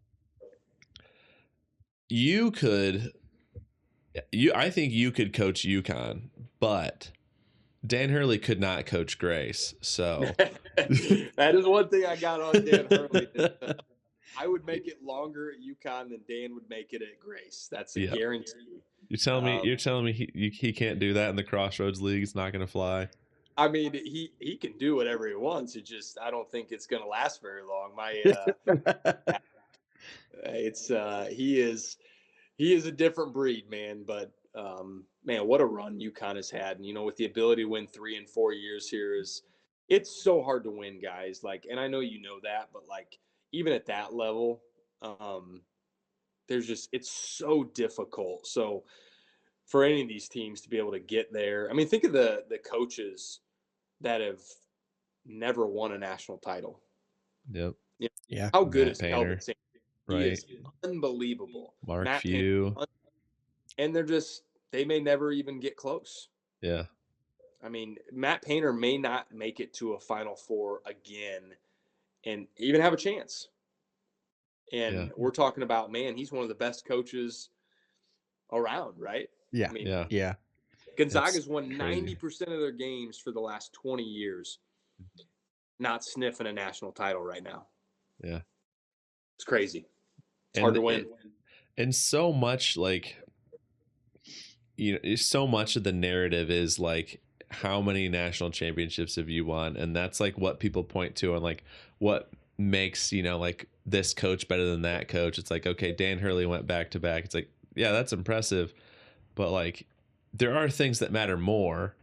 I think you could coach UConn, but Dan Hurley could not coach Grace. So That is one thing I got on Dan Hurley. I would make it longer at UConn than Dan would make it at Grace. That's a Yeah. guarantee. You're telling me he can't do that in the Crossroads League? It's not going to fly. I mean, he can do whatever he wants. It just, I don't think it's going to last very long. He is a different breed, man. But man, what a run UConn has had. And, you know, with the ability to win 3 and 4 years here it's so hard to win, guys. Like, and I know you know that, but like even at that level, it's so difficult. So for any of these teams to be able to get there, I mean, think of the coaches that have never won a national title. Yep. You know, Yeah. how good Matt is Painter, Kelvin Sampson? He right? is unbelievable. Mark Matt Few. Painter, and they may never even get close. Yeah. I mean, Matt Painter may not make it to a Final Four again and even have a chance. And we're talking about, man, he's one of the best coaches around, right? Yeah. I mean, Yeah. Gonzaga's won 90% of their games for the last 20 years, not sniffing a national title right now. Yeah. It's crazy. It's hard to win. And so much like, you know, so much of the narrative is like, how many national championships have you won? And that's like what people point to and like what makes, you know, like this coach better than that coach. It's like, okay, Dan Hurley went back to back. It's like, yeah, that's impressive. But like, there are things that matter more.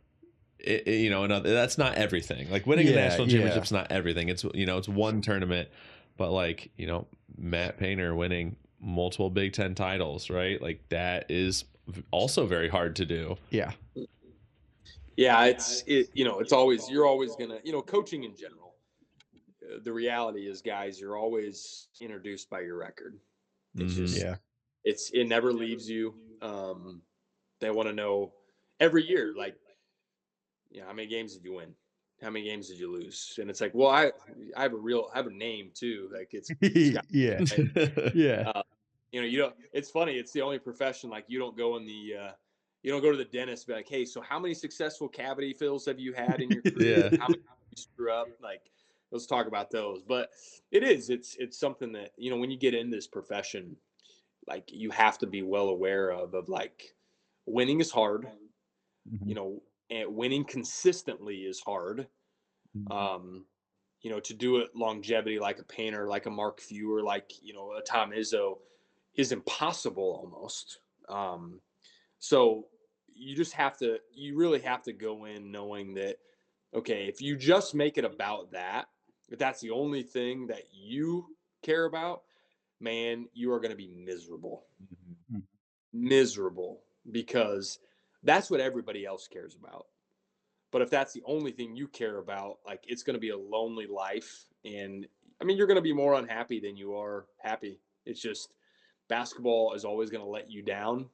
You know, and that's not everything. Like winning a national championship is not everything. It's, you know, it's one tournament, but like, you know, Matt Painter winning multiple Big Ten titles, right? Like that is also very hard to do. Yeah. Yeah, you know, it's always, you're always gonna, you know, coaching in general. The reality is, guys, you're always introduced by your record. It's just, it never leaves you. They want to know every year, like, you know, how many games did you win? How many games did you lose? And it's like, well, I have a name too. Like it's yeah. You know, you don't. It's funny. It's the only profession like you don't go to the dentist and be like, hey, so how many successful cavity fills have you had in your career? How many you screw up? Like, let's talk about those. But it's something that, you know, when you get in this profession, like you have to be well aware of like winning is hard, you know, and winning consistently is hard. You know, to do it longevity like a Painter, like a Mark Few, or like, you know, a Tom Izzo is impossible almost. So you really have to go in knowing that, okay, if you just make it about that, if that's the only thing that you care about, man, you are going to be miserable. Miserable, because that's what everybody else cares about. But if that's the only thing you care about, like it's going to be a lonely life. And I mean, you're going to be more unhappy than you are happy. It's just basketball is always going to let you down.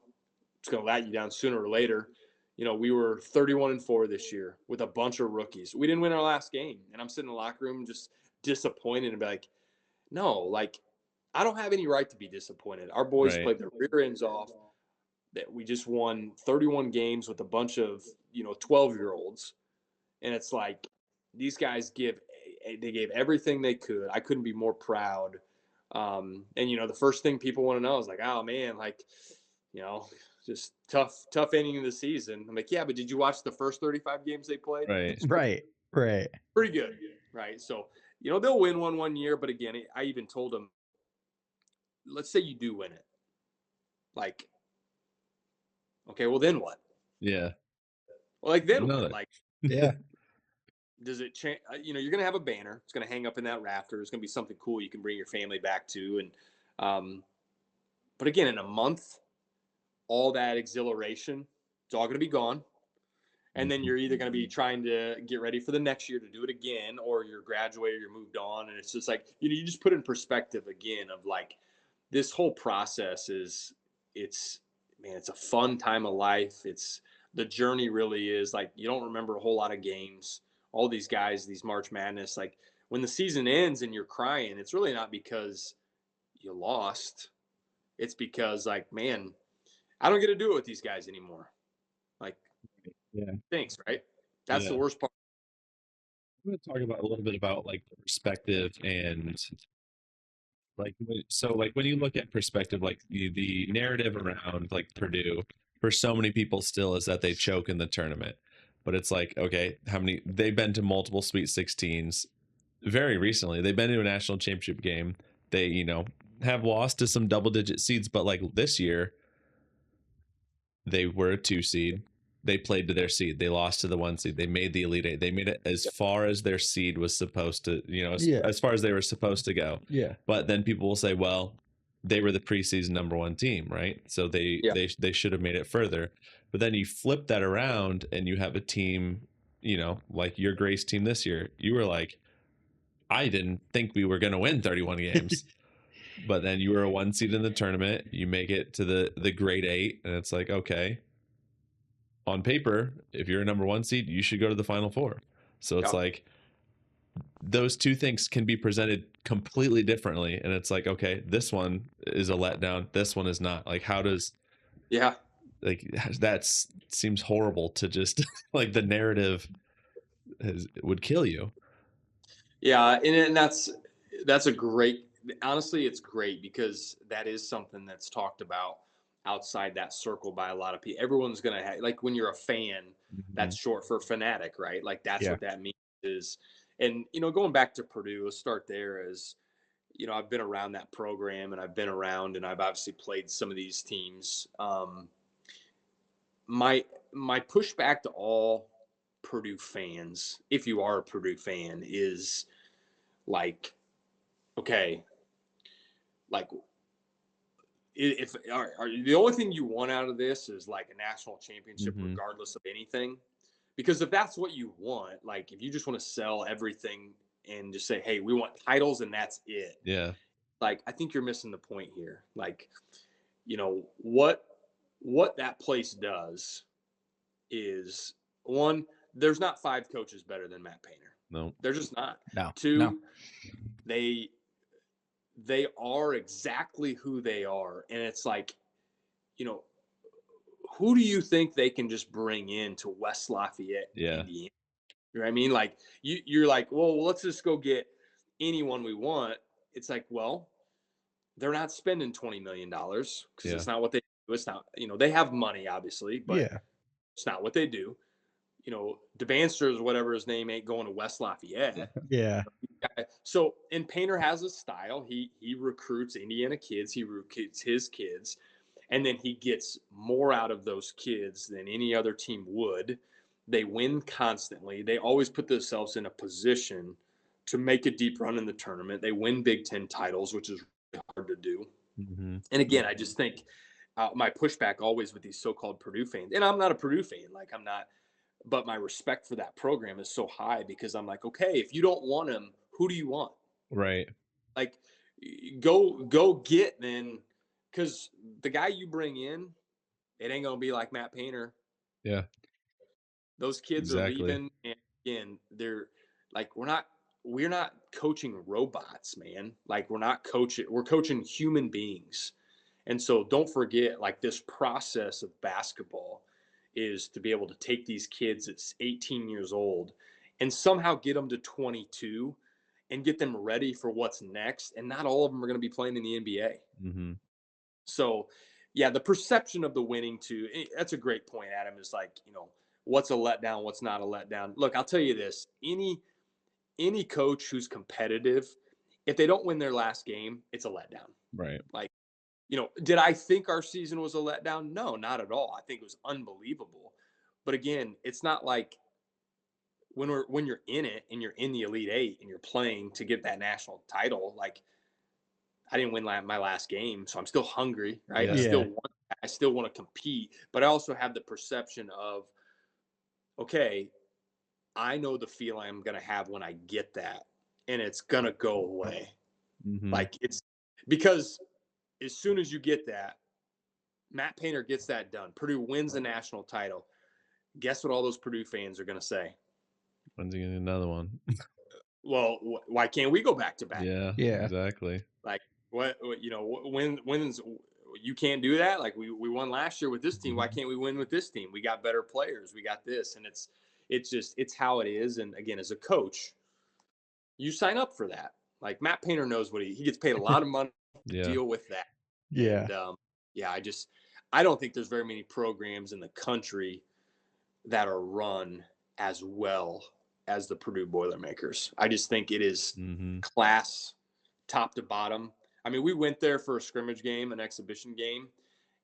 It's going to let you down sooner or later. You know, we were 31-4 this year with a bunch of rookies. We didn't win our last game. And I'm sitting in the locker room just disappointed and be like, no, like I don't have any right to be disappointed. Our boys played their rear ends off. That we just won 31 games with a bunch of, you know, 12-year-olds. And it's like these guys gave everything they could. I couldn't be more proud. And, you know, the first thing people want to know is like, oh, man, like, you know, just tough ending of the season. I'm like, yeah, but did you watch the first 35 games they played? Right. Right. Right. Pretty good, right? So, they'll win one year, but again, I even told them, let's say you do win it. Like, okay, well then what? Yeah. Well, like then No. what? Like, Yeah. does it change? You're gonna have a banner. It's gonna hang up in that rafter. It's gonna be something cool you can bring your family back to. And, but again, in a month, all that exhilaration, it's all gonna be gone. And then you're either going to be trying to get ready for the next year to do it again, or you're graduated, you're moved on. And it's just like, you just put in perspective again of like, this whole process it's, man, it's a fun time of life. It's, the journey really is like, you don't remember a whole lot of games. All these guys, these March Madness, like when the season ends and you're crying, it's really not because you lost. It's because like, man, I don't get to do it with these guys anymore. Like, Yeah. thanks, right? That's the Yeah. worst part. I'm going to talk about a little bit about like the perspective and like so like when you look at perspective, like the narrative around like Purdue for so many people still is that they choke in the tournament. But it's like, okay, how many they've been to multiple Sweet 16s very recently. They've been to a national championship game. They, have lost to some double digit seeds, but like this year, they were a 2 seed. They played to their seed. They lost to the 1 seed. They made the Elite Eight. They made it as far as their seed was supposed to, Yeah. as far as they were supposed to go. Yeah. But then people will say, well, they were the preseason #1 team, right? So Yeah. they should have made it further. But then you flip that around and you have a team, like your Grace team this year. You were like, I didn't think we were going to win 31 games. But then you were a 1 seed in the tournament. You make it to the grade 8, and it's like, okay, on paper, if you're a #1 seed, you should go to the Final Four. So it's Yeah. like those two things can be presented completely differently, and it's like, okay, this one is a letdown. This one is not. Like, how does Yeah. like that seems horrible to just like the narrative would kill you. Yeah. And that's a great, honestly, it's great because that is something that's talked about outside that circle by a lot of people. Everyone's going to have, like, when you're a fan, Mm-hmm. that's short for fanatic, right? Like, that's Yeah. what that means is, and, going back to Purdue, let's start there as, I've been around that program and I've been around and I've obviously played some of these teams. My pushback to all Purdue fans, if you are a Purdue fan, is like, okay, like if the only thing you want out of this is like a national championship, Mm-hmm. regardless of anything, because if that's what you want, like if you just want to sell everything and just say, hey, we want titles and that's it, Yeah. like I think you're missing the point here. Like, what that place does is, one, there's not 5 coaches better than Matt Painter. No. They're just not. No. 2, No. they are exactly who they are. And it's like, who do you think they can just bring in to West Lafayette, Yeah. Indiana? You know what I mean? Like you're like, well, let's just go get anyone we want. It's like, well, they're not spending $20 million because Yeah. it's not what they do. It's not, they have money, obviously, but Yeah. it's not what they do. DeBansters, whatever his name, ain't going to West Lafayette. Yeah. So, and Painter has a style. He recruits Indiana kids. He recruits his kids, and then he gets more out of those kids than any other team would. They win constantly. They always put themselves in a position to make a deep run in the tournament. They win Big Ten titles, which is really hard to do. Mm-hmm. And again, I just think my pushback always with these so-called Purdue fans, and I'm not a Purdue fan, like I'm not, but my respect for that program is so high because I'm like, okay, if you don't want him, who do you want? Right. Like, go get then, because the guy you bring in, it ain't gonna be like Matt Painter. Yeah. Those kids are Exactly. leaving, and again, they're like, we're not coaching robots, man. Like we're coaching human beings. And so don't forget, like, this process of basketball is to be able to take these kids at 18 years old and somehow get them to 22 and get them ready for what's next. And not all of them are going to be playing in the NBA. Mm-hmm. So, yeah, the perception of the winning too. That's a great point, Adam. Is like, what's a letdown, what's not a letdown. Look, I'll tell you this: any coach who's competitive, if they don't win their last game, it's a letdown. Right. Like, did I think our season was a letdown? No, not at all. I think it was unbelievable. But again, it's not like when you're in it and you're in the Elite Eight and you're playing to get that national title, like I didn't win my last game, so I'm still hungry, right? Yeah. I still want to compete, but I also have the perception of, okay, I know the feeling I'm going to have when I get that, and it's going to go away. Mm-hmm. Like it's because as soon as you get that, Matt Painter gets that done. Purdue wins the national title. Guess what all those Purdue fans are going to say? When's he getting another one? Well, why can't we go back to back? Yeah. Exactly. Like when's you can't do that? Like we won last year with this team. Why can't we win with this team? We got better players. We got this, and it's how it is. And again, as a coach, you sign up for that. Like Matt Painter knows what he gets paid a lot of money to deal with that. Yeah. And I don't think there's very many programs in the country that are run as well as the Purdue Boilermakers. I just think it is class top to bottom. I mean, we went there for a scrimmage game, an exhibition game,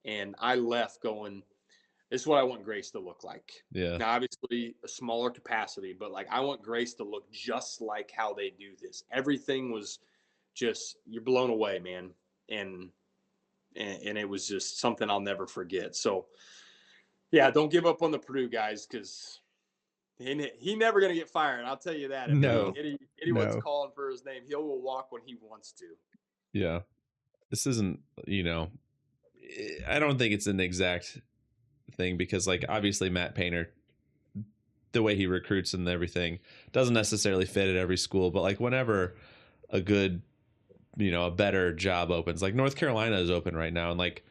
and I left going, this is what I want Grace to look like. Yeah. Now, obviously, a smaller capacity, but like I want Grace to look just like how they do this. Everything was just, you're blown away, man. And it was just something I'll never forget. So, yeah, don't give up on the Purdue guys because he never going to get fired. I'll tell you that. If anyone's calling for his name, he will walk when he wants to. Yeah. This isn't, I don't think it's an exact thing because, like, obviously Matt Painter, the way he recruits and everything doesn't necessarily fit at every school. But, like, whenever a good, a better job opens, like North Carolina is open right now. And, like,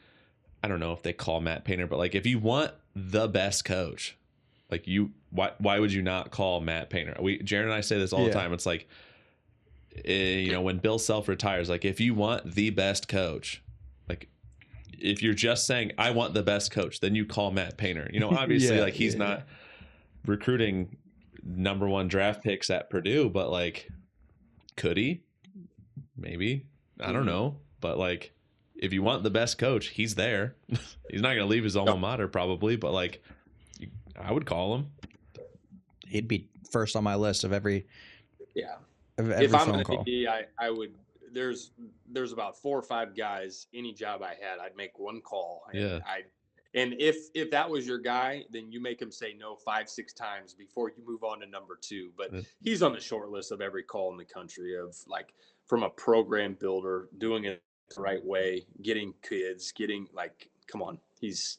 I don't know if they call Matt Painter, but, like, if you want the best coach, like why would you not call Matt Painter? Jaren and I say this all the time. It's like, when Bill Self retires, like if you want the best coach, like if you're just saying I want the best coach, then you call Matt Painter. Obviously he's not recruiting number 1 draft picks at Purdue, but like, could he? Maybe. I don't know. But like, if you want the best coach, he's there. He's not going to leave his alma mater probably, but like, I would call him. He'd be first on my list of every. Yeah. Every if I'm phone an call. AD, I would. There's about 4 or 5 guys. Any job I had, I'd make one call. And if that was your guy, then you make him say no 5-6 times before you move on to number 2. But he's on the short list of every call in the country of like from a program builder, doing it the right way, getting kids, like, come on, it's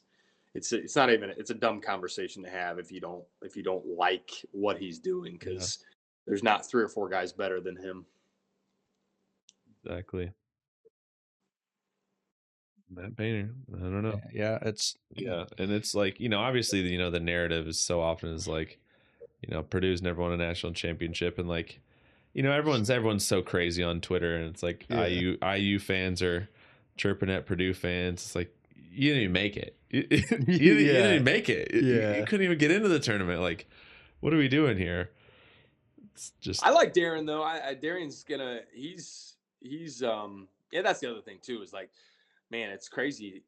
not even, it's a dumb conversation to have if you don't like what he's doing, because there's not 3 or 4 guys better than him. Exactly. Matt Painter. I don't know. Yeah. And it's like, obviously, the narrative is so often is like, Purdue's never won a national championship, and like, everyone's so crazy on Twitter, and it's like IU fans are chirping at Purdue fans. It's like, you didn't even make it. You didn't even make it. You couldn't even get into the tournament. Like, what are we doing here? It's just. I like Jaren though. Daren's gonna. He's. That's the other thing too. Is like, man, it's crazy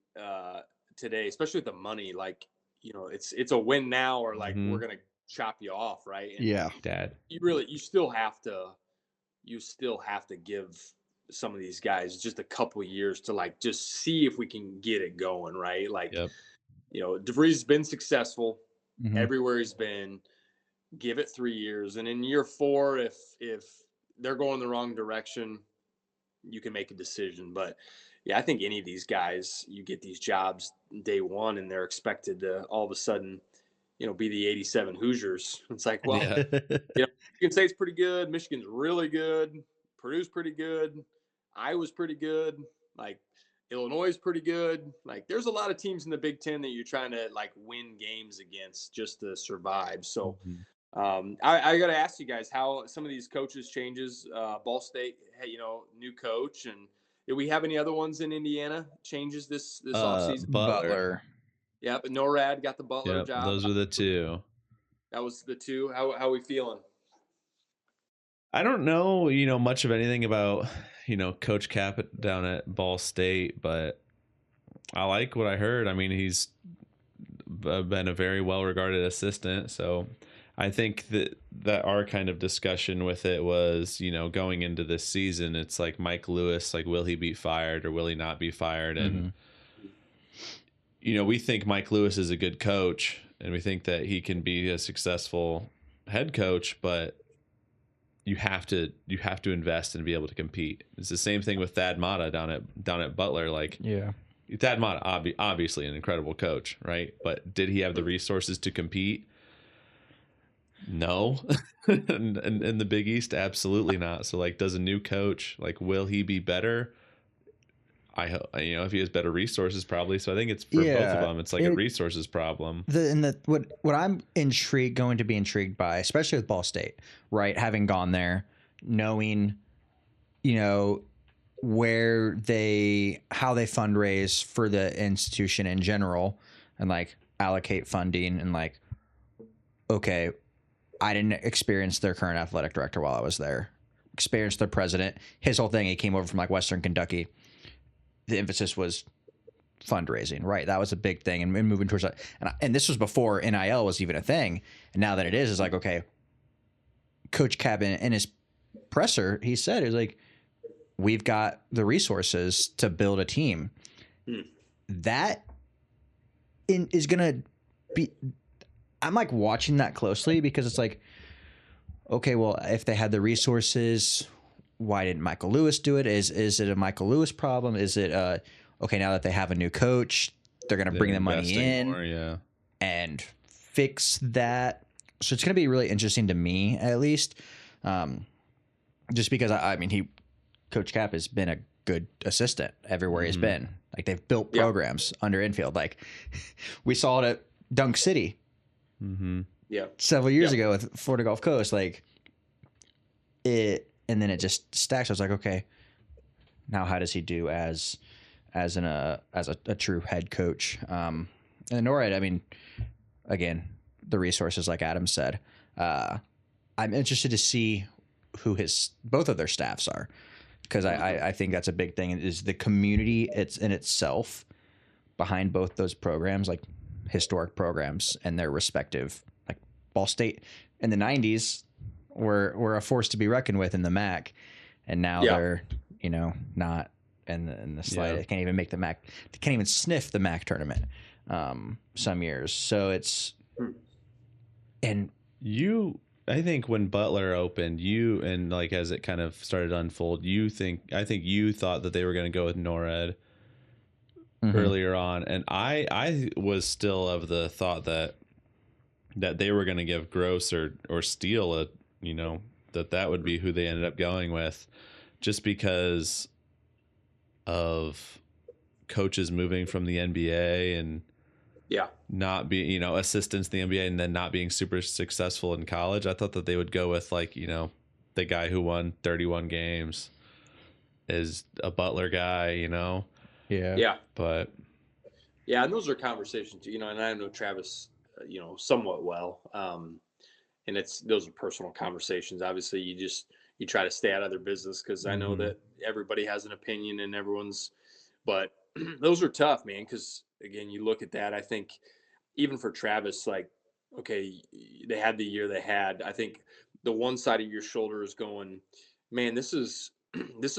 today, especially with the money. Like, it's a win now, or like we're gonna chop you off, right? And Dad. You still have to give some of these guys just a couple of years to like just see if we can get it going, right? Like, DeVries has been successful everywhere he's been. Give it 3 years, and in year 4, if they're going the wrong direction, you can make a decision. But I think any of these guys, you get these jobs day one, and they're expected to all of a sudden, be the '87 Hoosiers. It's like, well, Michigan State's pretty good, Michigan's really good, Purdue's pretty good, Iowa's pretty good, like Illinois is pretty good. Like, there's a lot of teams in the Big Ten that you're trying to like win games against just to survive. So. I got to ask you guys how some of these coaches changes. Ball State, new coach, and Did we have any other ones in Indiana changes this offseason? Butler. Butler. Yeah, but NORAD got the Butler Yep, job. those were the two. That was the two. How we feeling? I don't know, much of anything about, Coach Cap down at Ball State, but I like what I heard. I mean, he's been a very well-regarded assistant, so I think that our kind of discussion with it was, going into this season, it's like Mike Lewis, like, will he be fired or will he not be fired? And, we think Mike Lewis is a good coach and we think that he can be a successful head coach, but you have to invest and be able to compete. It's the same thing with Thad Matta down at Butler. Like, Yeah. Thad Matta, obviously an incredible coach, right? But did he have the resources to compete? No. in the Big East, absolutely not. So, like, does a new coach, like, will he be better? I hope, if he has better resources, probably. So I think it's for both of them. It's like a resources problem. What I'm going to be intrigued by, especially with Ball State, right? Having gone there, knowing, how they fundraise for the institution in general, and like allocate funding, and like, okay, I didn't experience their current athletic director while I was there. Experienced their president. His whole thing, he came over from like Western Kentucky. The emphasis was fundraising, right? That was a big thing, and moving towards that. And this was before NIL was even a thing. And now that it is, it's like, okay, Coach Cap in his presser, he said, is like, we've got the resources to build a team. That is going to be, I'm like watching that closely, because it's like, okay, well, if they had the resources, why didn't Michael Lewis do it? Is it a Michael Lewis problem? Is it okay, now that they have a new coach, they're going to bring the money in more, and fix that? So it's going to be really interesting to me, at least, just because I mean, Coach Cap has been a good assistant everywhere he's been. Like, they've built programs under infield. Like, we saw it at Dunk City several years ago with Florida Gulf Coast. Like, and then it just stacks. I was like, okay, now how does he do as a true head coach? And NORAD, I mean, again, the resources, like Adam said, I'm interested to see who both of their staffs are, because I think that's a big thing, is the community in itself behind both those programs, like historic programs, and their respective, like Ball State in the 90s were a force to be reckoned with in the MAC, and now they're not in the slide. They can't even make the MAC. They can't even sniff the MAC tournament some years. So it's I think when Butler opened, and like as it kind of started to unfold, I think you thought that they were going to go with NORAD earlier on, and I was still of the thought that they were going to give Gross or Steele that would be who they ended up going with, just because of coaches moving from the NBA and not be assistants in the NBA, and then not being super successful in college. I thought that they would go with, like, the guy who won 31 games is a Butler guy, but and those are conversations, and I know Travis somewhat well, and those are personal conversations. Obviously, you try to stay out of their business, because I know that everybody has an opinion, and but those are tough, man, because again, you look at that, I think even for Travis, like, okay, they had the year they had. I think the one side of your shoulder is going, man, this is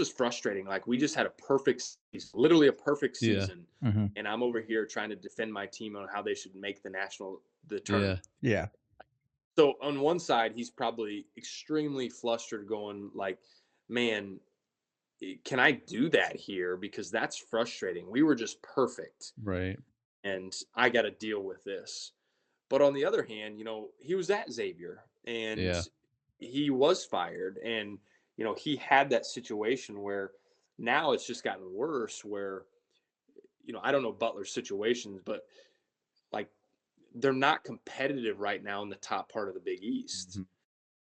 frustrating. Like, we just had a perfect season, literally a perfect season, and I'm over here trying to defend my team on how they should make the tournament. Yeah. So on one side, he's probably extremely flustered, going like, man, can I do that here? Because that's frustrating. We were just perfect. right. And I got to deal with this. But on the other hand, he was at Xavier, and he was fired, and he had that situation where now it's just gotten worse, where I don't know Butler's situations, but like, they're not competitive right now in the top part of the Big East.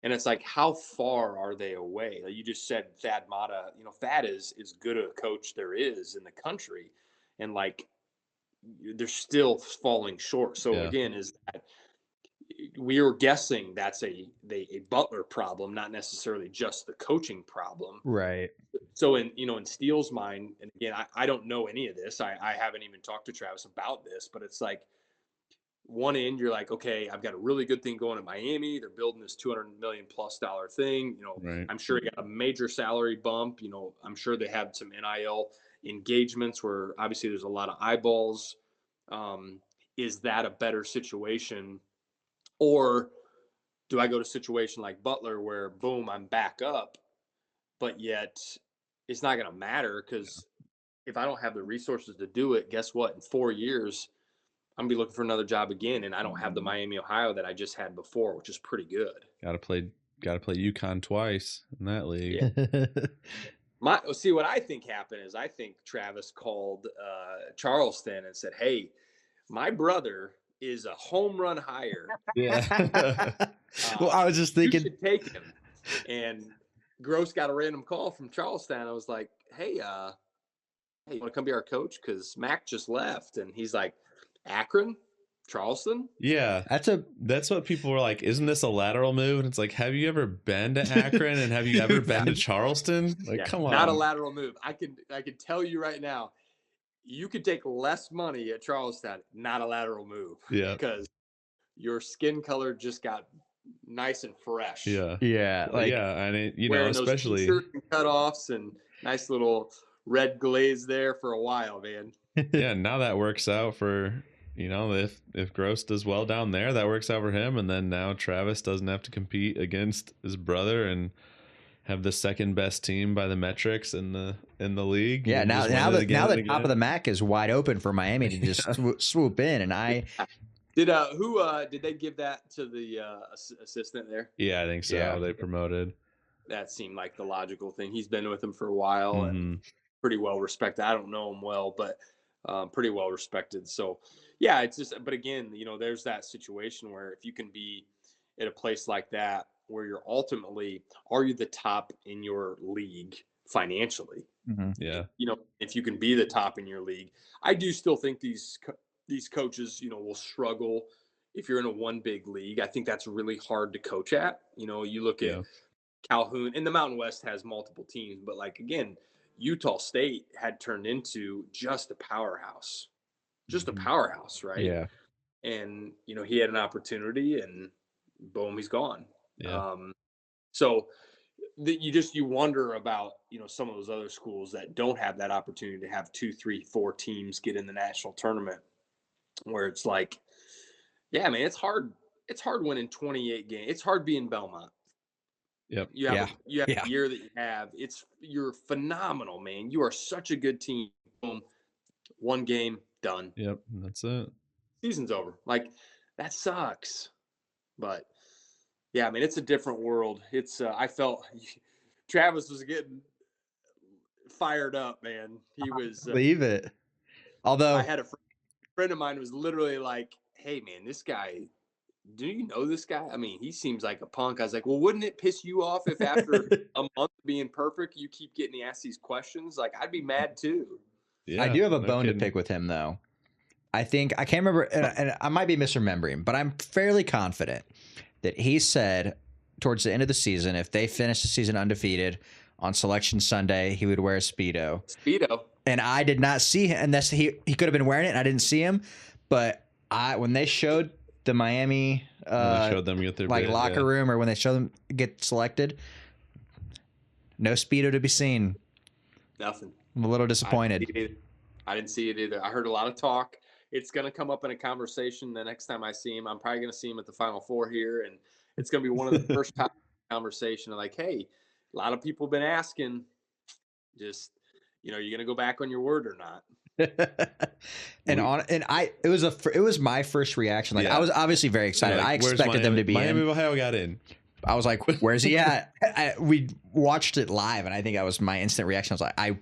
And it's like, how far are they away? Like you just said, Thad Matta, Thad is as good a coach there is in the country. And like, they're still falling short. So Yeah. again, is that we are guessing that's a Butler problem, not necessarily just the coaching problem. Right. So in Steele's mind, and again, I don't know any of this. I haven't even talked to Travis about this, but it's like one end, you're like, okay, I've got a really good thing going in Miami. They're building this $200 million plus thing. Right. I'm sure he got a major salary bump. I'm sure they have some NIL engagements where obviously there's a lot of eyeballs. Is that a better situation? Or do I go to a situation like Butler where, boom, I'm back up, but yet it's not going to matter because if I don't have the resources to do it, guess what? In 4 years, I'm going to be looking for another job again, and I don't have the Miami, Ohio that I just had before, which is pretty good. Got to play UConn twice in that league. Yeah. See, what I think happened is I think Travis called Charleston and said, hey, my brother is a home run hire. Yeah. Well, I was just thinking, you should take him. And Gross got a random call from Charleston. I was like, hey, you want to come be our coach? Because Mac just left. And he's like, Akron? Charleston? Yeah. That's what people were like, isn't this a lateral move? And it's like, have you ever been to Akron and have you ever been to Charleston? Like, yeah, come on. Not a lateral move. I can tell you right now, you could take less money at Charleston, not a lateral move. Yeah. Because your skin color just got nice and fresh. Yeah. Yeah. Like, yeah. And especially those t-shirt cutoffs and nice little red glaze there for a while, man. Yeah. Now that works out for, if Gross does well down there, that works out for him. And then now Travis doesn't have to compete against his brother and have the second best team by the metrics in the league. Yeah, now the top of the MAC is wide open for Miami to just swoop in, and I did they give that to the assistant there? Yeah, I think so. Yeah. They promoted. That seemed like the logical thing. He's been with him for a while and pretty well respected. I don't know him well, but pretty well respected. So yeah, it's just. But again, there's that situation where if you can be at a place like that, where you're ultimately, are you the top in your league financially? Mm-hmm. Yeah. If you can be the top in your league, I do still think these coaches, will struggle if you're in a one big league. I think that's really hard to coach at. You look at Calhoun, and the Mountain West has multiple teams, but like, again, Utah State had turned into just a powerhouse, right? Yeah. And, he had an opportunity and boom, he's gone. Yeah. So you wonder about, some of those other schools that don't have that opportunity to have 2, 3, 4 teams get in the national tournament, where it's like, yeah, man, it's hard. It's hard winning 28 games. It's hard being Belmont. Yep. You have the year that you have. You're phenomenal, man. You are such a good team. Boom, one game, done. Yep, that's it. Season's over. Like, that sucks. But yeah, I mean, it's a different world. It's I felt Travis was getting fired up, man. He was believe it. Although I had a friend of mine who was literally like, "Hey, man, this guy. Do you know this guy? I mean, he seems like a punk." I was like, "Well, wouldn't it piss you off if after a month of being perfect, you keep getting asked these questions? Like, I'd be mad too." Yeah, I do have a bone to pick with him, though. I think I can't remember, and I might be misremembering, but I'm fairly confident that he said towards the end of the season, if they finish the season undefeated on Selection Sunday, he would wear a Speedo. And I did not see him, and he could have been wearing it, and I didn't see him. But when they showed the Miami showed them get their locker room, or when they showed them get selected, no Speedo to be seen. Nothing. I'm a little disappointed. I didn't see it either. I heard a lot of talk. It's going to come up in a conversation the next time I see him. I'm probably going to see him at the Final Four here, and it's going to be one of the first conversation. Like, hey, a lot of people have been asking, just, you're going to go back on your word or not? It was my first reaction. Like, I was obviously very excited. I expected them to be Miami, in. Ohio got in. I was like, where's he at? We watched it live, and I think that was my instant reaction. I was like,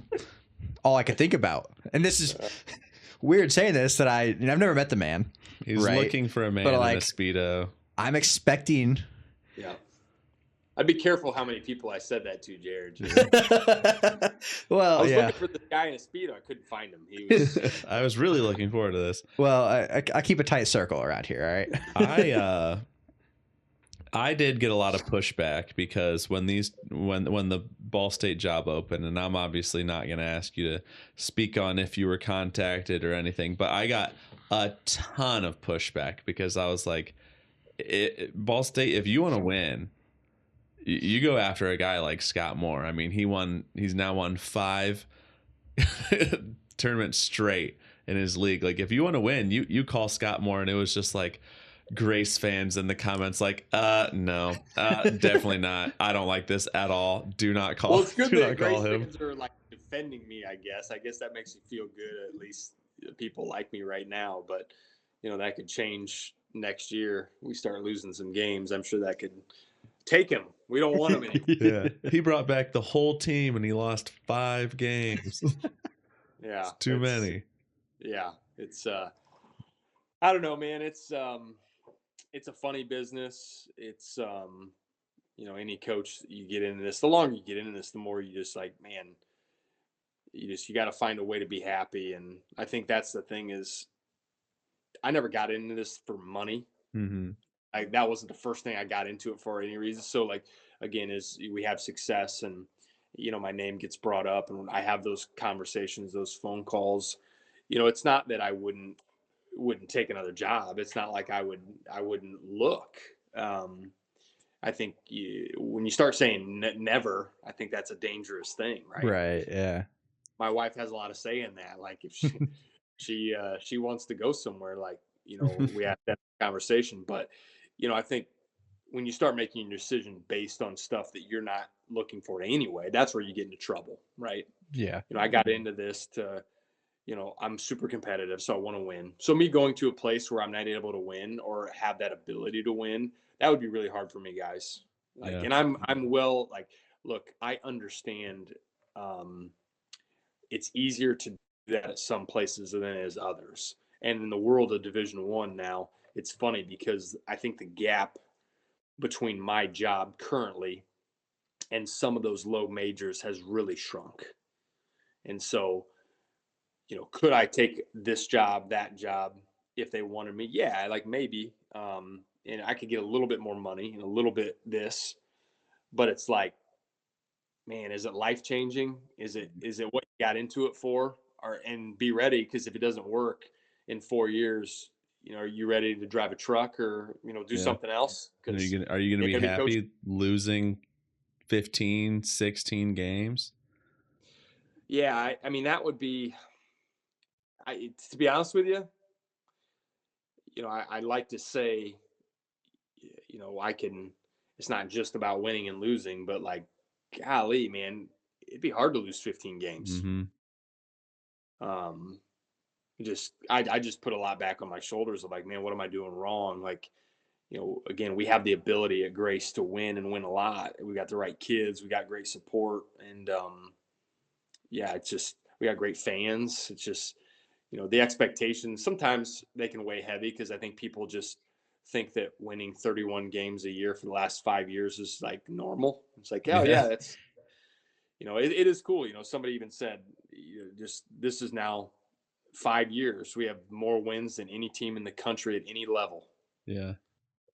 all I could think about. And this is weird saying this, that I've never met the man. He's looking for a man in a Speedo. I'm expecting I'd be careful how many people I said that to, Jared. I Well, was yeah. looking for the guy in a Speedo. I couldn't find him. He was. I was really looking forward to this. Well, I keep a tight circle around here. All right. I did get a lot of pushback because when the Ball State job opened, and I'm obviously not going to ask you to speak on if you were contacted or anything, but I got a ton of pushback because I was like, Ball State, if you want to win, you go after a guy like Scott Moore. I mean, he's now won 5 tournaments straight in his league. Like, if you want to win, you call Scott Moore. And it was just like Grace fans in the comments like, no, definitely not. I don't like this at all. Do not call. Well, it's good do that not Grace call him. fans are like defending me. I guess that makes you feel good. At least people like me right now. But that could change next year. We start losing some games. I'm sure that could take him. We don't want him anymore. Yeah, he brought back the whole team and he lost 5 games. Yeah, it's too many. Yeah, it's I don't know, man. It's a funny business. It's any coach you get into this, the longer you get into this, the more you just like, man, you got to find a way to be happy. And I think that's the thing is, I never got into this for money. Mm-hmm. That wasn't the first thing I got into it for any reason. So like, again, is we have success and, my name gets brought up and I have those conversations, those phone calls, it's not that I wouldn't take another job. It's not like I wouldn't look. I think when you start saying never, I think that's a dangerous thing. Right. Right. Yeah. My wife has a lot of say in that. Like if she wants to go somewhere, like, we have that conversation, but I think when you start making a decision based on stuff that you're not looking for anyway, that's where you get into trouble, right? Yeah. I got into this to, I'm super competitive, so I want to win. So me going to a place where I'm not able to win or have that ability to win, that would be really hard for me, guys. Like, Yeah. and I'm well, like, look, I understand. It's easier to do that at some places than it is others. And in the world of Division I now, it's funny because I think the gap between my job currently and some of those low majors has really shrunk. And so, could I take this job, that job, if they wanted me? Yeah, like maybe. And I could get a little bit more money and a little bit this, but it's like, man, is it life changing? Is it what you got into it for? And be ready, because if it doesn't work in 4 years, are you ready to drive a truck or do something else? Are you gonna be happy losing 15, 16 games? Yeah, I mean that would be. To be honest with you, I like to say, I can. It's not just about winning and losing, but like, golly, man, it'd be hard to lose 15 games. Mm-hmm. I just put a lot back on my shoulders of like, man, what am I doing wrong? Like, again, we have the ability at Grace to win and win a lot. We got the right kids, we got great support, and yeah, it's just we got great fans. It's just the expectations sometimes they can weigh heavy because I think people just think that winning 31 games a year for the last 5 years is like normal. It's like, oh yeah, that's it is cool. Somebody even said, just this is now 5 years. We have more wins than any team in the country at any level. Yeah.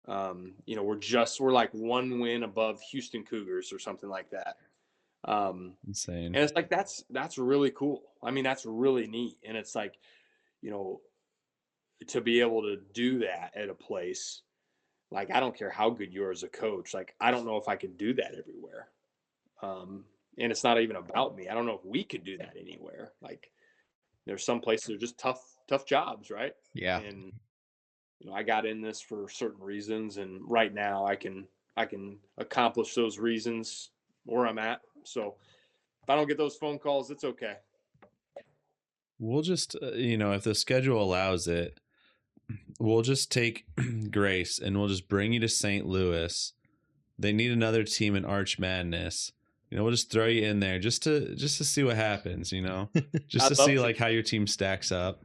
We're like 1 win above Houston Cougars or something like that. Insane. And it's like, that's really cool. I mean, that's really neat. And it's like, to be able to do that at a place, like, I don't care how good you are as a coach. Like, I don't know if I could do that everywhere. And it's not even about me. I don't know if we could do that anywhere. Like, there's some places that are just tough jobs, right? Yeah. And I got in this for certain reasons, and right now I can accomplish those reasons where I'm at. So if I don't get those phone calls, it's okay. We'll just if the schedule allows it, we'll just take Grace and we'll just bring you to St. Louis. They need another team in Arch Madness. We'll just throw you in there just to see what happens, just to see like how your team stacks up.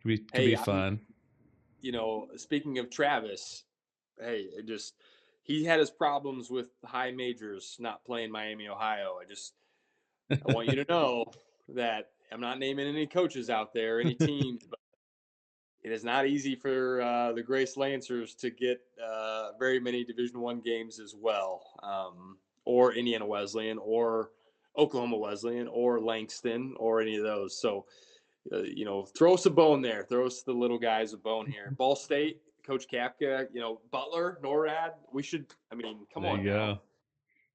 Could be fun. Speaking of Travis, hey, he had his problems with high majors not playing Miami, Ohio. I want you to know that I'm not naming any coaches out there, any teams, but it is not easy for the Grace Lancers to get very many Division One games as well, or Indiana Wesleyan, or Oklahoma Wesleyan, or Langston, or any of those. So, throw us a bone there. Throw us the little guys a bone here. Ball State, Coach Kapka, Butler, NORAD. We should. I mean, come There on you now. go.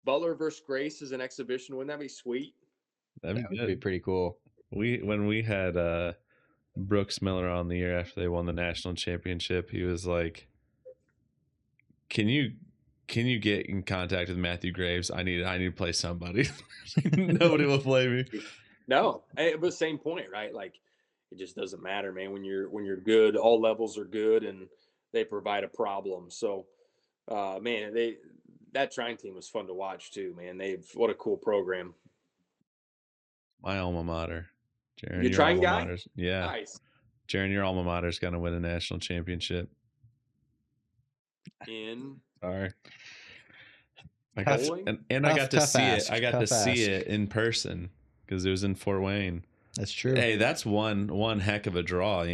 Butler versus Grace is an exhibition. Wouldn't that be sweet? That'd That be would be good. pretty cool. When we had Brooks Miller on the year after they won the national championship, he was like, "Can you get in contact with Matthew Graves? I need to play somebody. Nobody will play me." No, but same point, right? Like, it just doesn't matter, man. When you're good, all levels are good, and they provide a problem. So, man, that Trine team was fun to watch too, man. What a cool program. My alma mater, Jaren, You your Trine alma guy? mater's yeah, Nice. Jaren, your alma mater's gonna win a national championship. In Sorry. I got bowling? and I got to Tough see ask, it. I got to tough see ask. it in person because it was in Fort Wayne. That's true. Hey, that's one heck of a draw,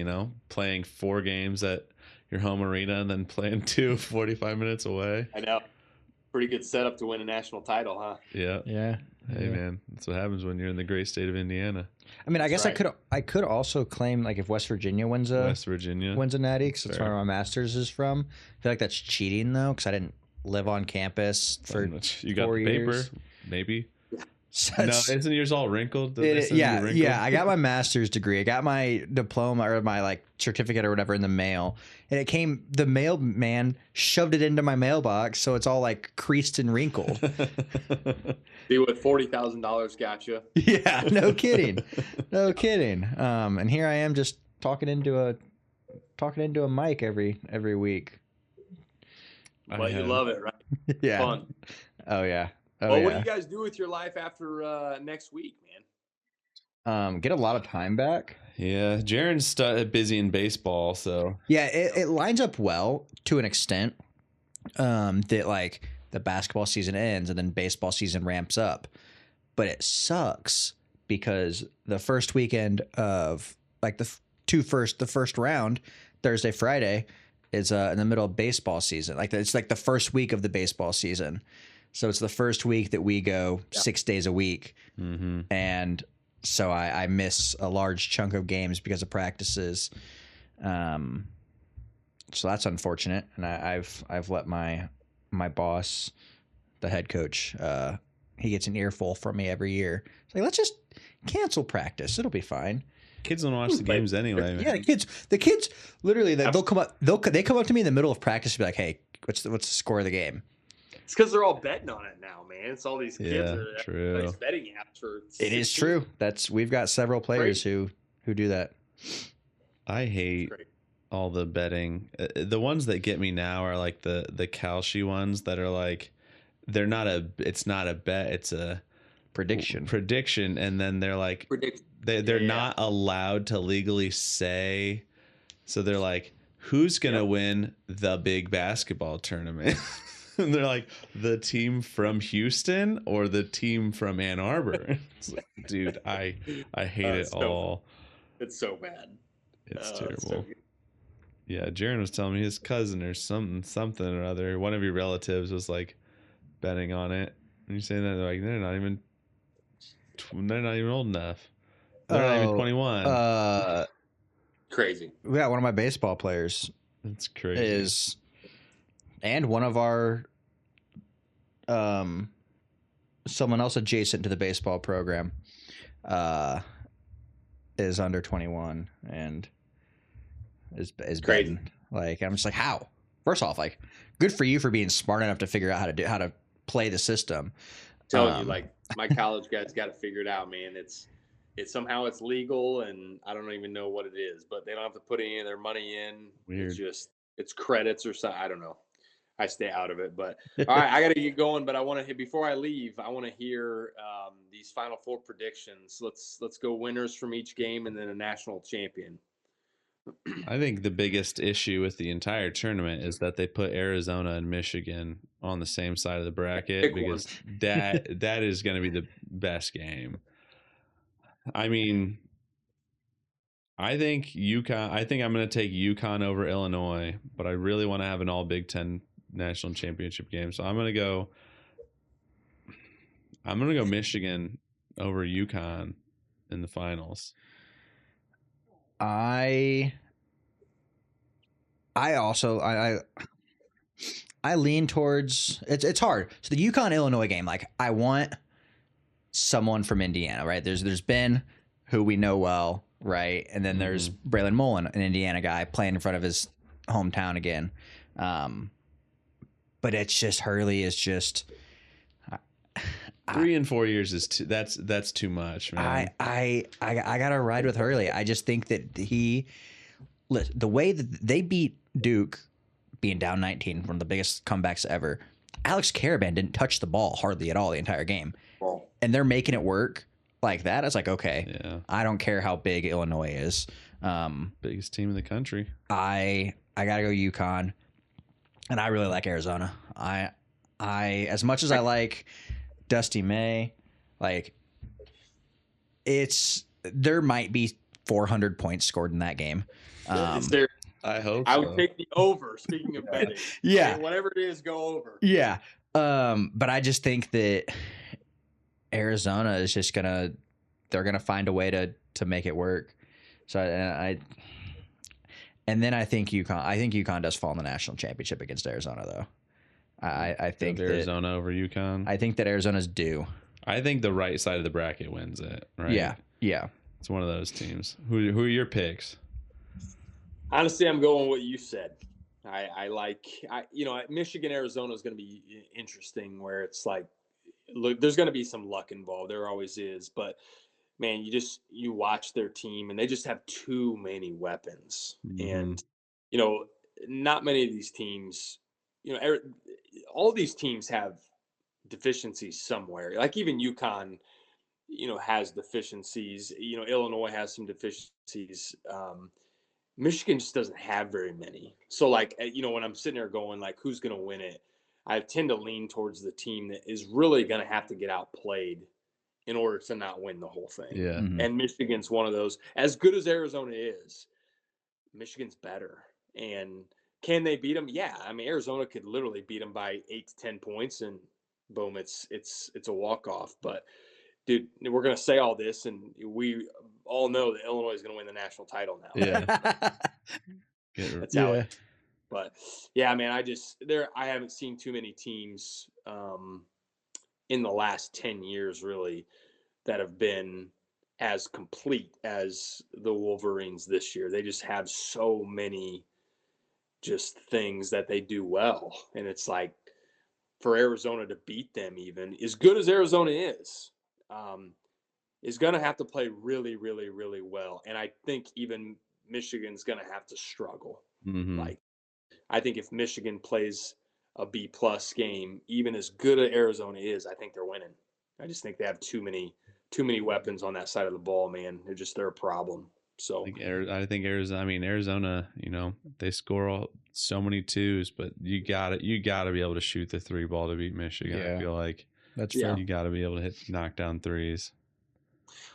playing 4 games at your home arena and then playing 2 45 minutes away. I know. Pretty good setup to win a national title, huh? Yeah. Yeah. Hey, yeah. man, that's what happens when you're in the great state of Indiana. I mean, I That's guess right. I could also claim like if West Virginia wins West Virginia. a natty, because that's Fair. where my master's is from. I feel like that's cheating though, because I didn't live on campus for You got 4 the paper, years. maybe. So No, it's- isn't yours all wrinkled? Did they send you yeah, wrinkled? yeah. I got my master's degree. I got my diploma or my like certificate or whatever in the mail, and it came. The mailman shoved it into my mailbox, so it's all like creased and wrinkled. See what $40,000 got you. Yeah, no kidding, no kidding. And here I am just talking into a mic every week. But you love it, right? Yeah. Fun. Oh yeah. Oh Well, yeah. what do you guys do with your life after next week, man? Get a lot of time back. Yeah, Jaren's busy in baseball, so Yeah, it lines up well to an extent. That like the basketball season ends and then baseball season ramps up, but it sucks because the first weekend of like the first round, Thursday, Friday, is in the middle of baseball season. Like it's like the first week of the baseball season, so it's the first week that we go 6 days a week, and so I miss a large chunk of games because of practices. So that's unfortunate, and I've let my boss, the head coach, he gets an earful from me every year. It's like, let's just cancel practice; it'll be fine. kids don't watch the games anyway. Man. Yeah, the kids literally they'll come up they come up to me in the middle of practice and be like, "Hey, what's the score of the game?" It's because they're all betting on it now, man. It's all these kids Yeah, are true. nice betting apps for. It is true. We've got several players who do that. I hate all the betting. The ones that get me now are like the Kalshi ones that are like it's not a bet, it's a prediction, and then they're like they're not allowed to legally say, so they're like, who's gonna win the big basketball tournament? And they're like, the team from Houston or the team from Ann Arbor. It's like, dude, I hate it all. It's so bad. It's It's terrible. so good. Yeah, Jaren was telling me his cousin or something or other, one of your relatives was like betting on it. And you say that, they're like, they're not even old enough. They're not even 21. Crazy. Yeah, one of my baseball players That's crazy. is, and one of our someone else adjacent to the baseball program is under 21 and is Crazy. betting. Like, I'm just like, how? First off, like, good for you for being smart enough to figure out how to play the system. Telling you, like, my college guys got to figure it out, man. It's somehow it's legal, and I don't even know what it is, but they don't have to put any of their money in. Weird. It's credits or something. I don't know. I stay out of it, but all right, I got to get going. But I want to before I leave, I want to hear these Final Four predictions. Let's go winners from each game, and then a national champion. I think the biggest issue with the entire tournament is that they put Arizona and Michigan on the same side of the bracket, Pick one. because that is going to be the best game. I mean, I think UConn. I think I'm going to take UConn over Illinois, but I really want to have an all Big Ten national championship game, so I'm going to go. Michigan over UConn in the finals. I also I lean towards it's hard. So the UConn Illinois game, like I want someone from Indiana, right? There's Ben, who we know well, right? And then there's Braylon Mullen, an Indiana guy playing in front of his hometown again. But it's just Hurley is just 3 and 4 years is that's too much, man. I gotta ride with Hurley. I just think that the way that they beat Duke, being down 19, one of the biggest comebacks ever. Alex Caravan didn't touch the ball hardly at all the entire game, and they're making it work like that. It's like, okay, Yeah. I don't care how big Illinois is. Biggest team in the country. I gotta go UConn, and I really like Arizona. I as much as I like Dusty May, like there might be 400 points scored in that game. Is there? I hope I so. would take the over. Speaking of betting, Yeah. whatever it is, go over. Yeah. But I just think that Arizona is just they're gonna find a way to make it work. So and then I think UConn does fall in the national championship against Arizona, though. I think that Arizona over UConn. I think that Arizona's due. I think the right side of the bracket wins it. Right? Yeah. It's one of those teams. Who are your picks? Honestly, I'm going what you said. Michigan, Arizona is going to be interesting, where it's like, look, there's going to be some luck involved. There always is, but man, you watch their team and they just have too many weapons, and not many of these teams, all these teams have deficiencies somewhere. Like even UConn, has deficiencies. Illinois has some deficiencies. Michigan just doesn't have very many. So like, when I'm sitting there going like, who's going to win it? I tend to lean towards the team that is really going to have to get outplayed in order to not win the whole thing. Yeah. Mhm. And Michigan's one of those. As good as Arizona is, Michigan's better. And can they beat them? Yeah. I mean, Arizona could literally beat them by 8 to 10 points, and boom, it's a walk-off. But dude, we're going to say all this, and we all know that Illinois is going to win the national title now. Yeah. That's how it. But yeah, man, I haven't seen too many teams in the last 10 years really that have been as complete as the Wolverines this year. They just have so many just things that they do well. And it's like, for Arizona to beat them, even as good as Arizona is going to have to play really, really, really well. And I think even Michigan's going to have to struggle. Mm-hmm. Like, I think if Michigan plays a B+ game, even as good as Arizona is, I think they're winning. I just think they have too many weapons on that side of the ball, man. They're a problem. So I think Arizona, they score so many twos, but you got to be able to shoot the 3 ball to beat Michigan. Yeah. I feel like That's fair. You got to be able to knock down threes.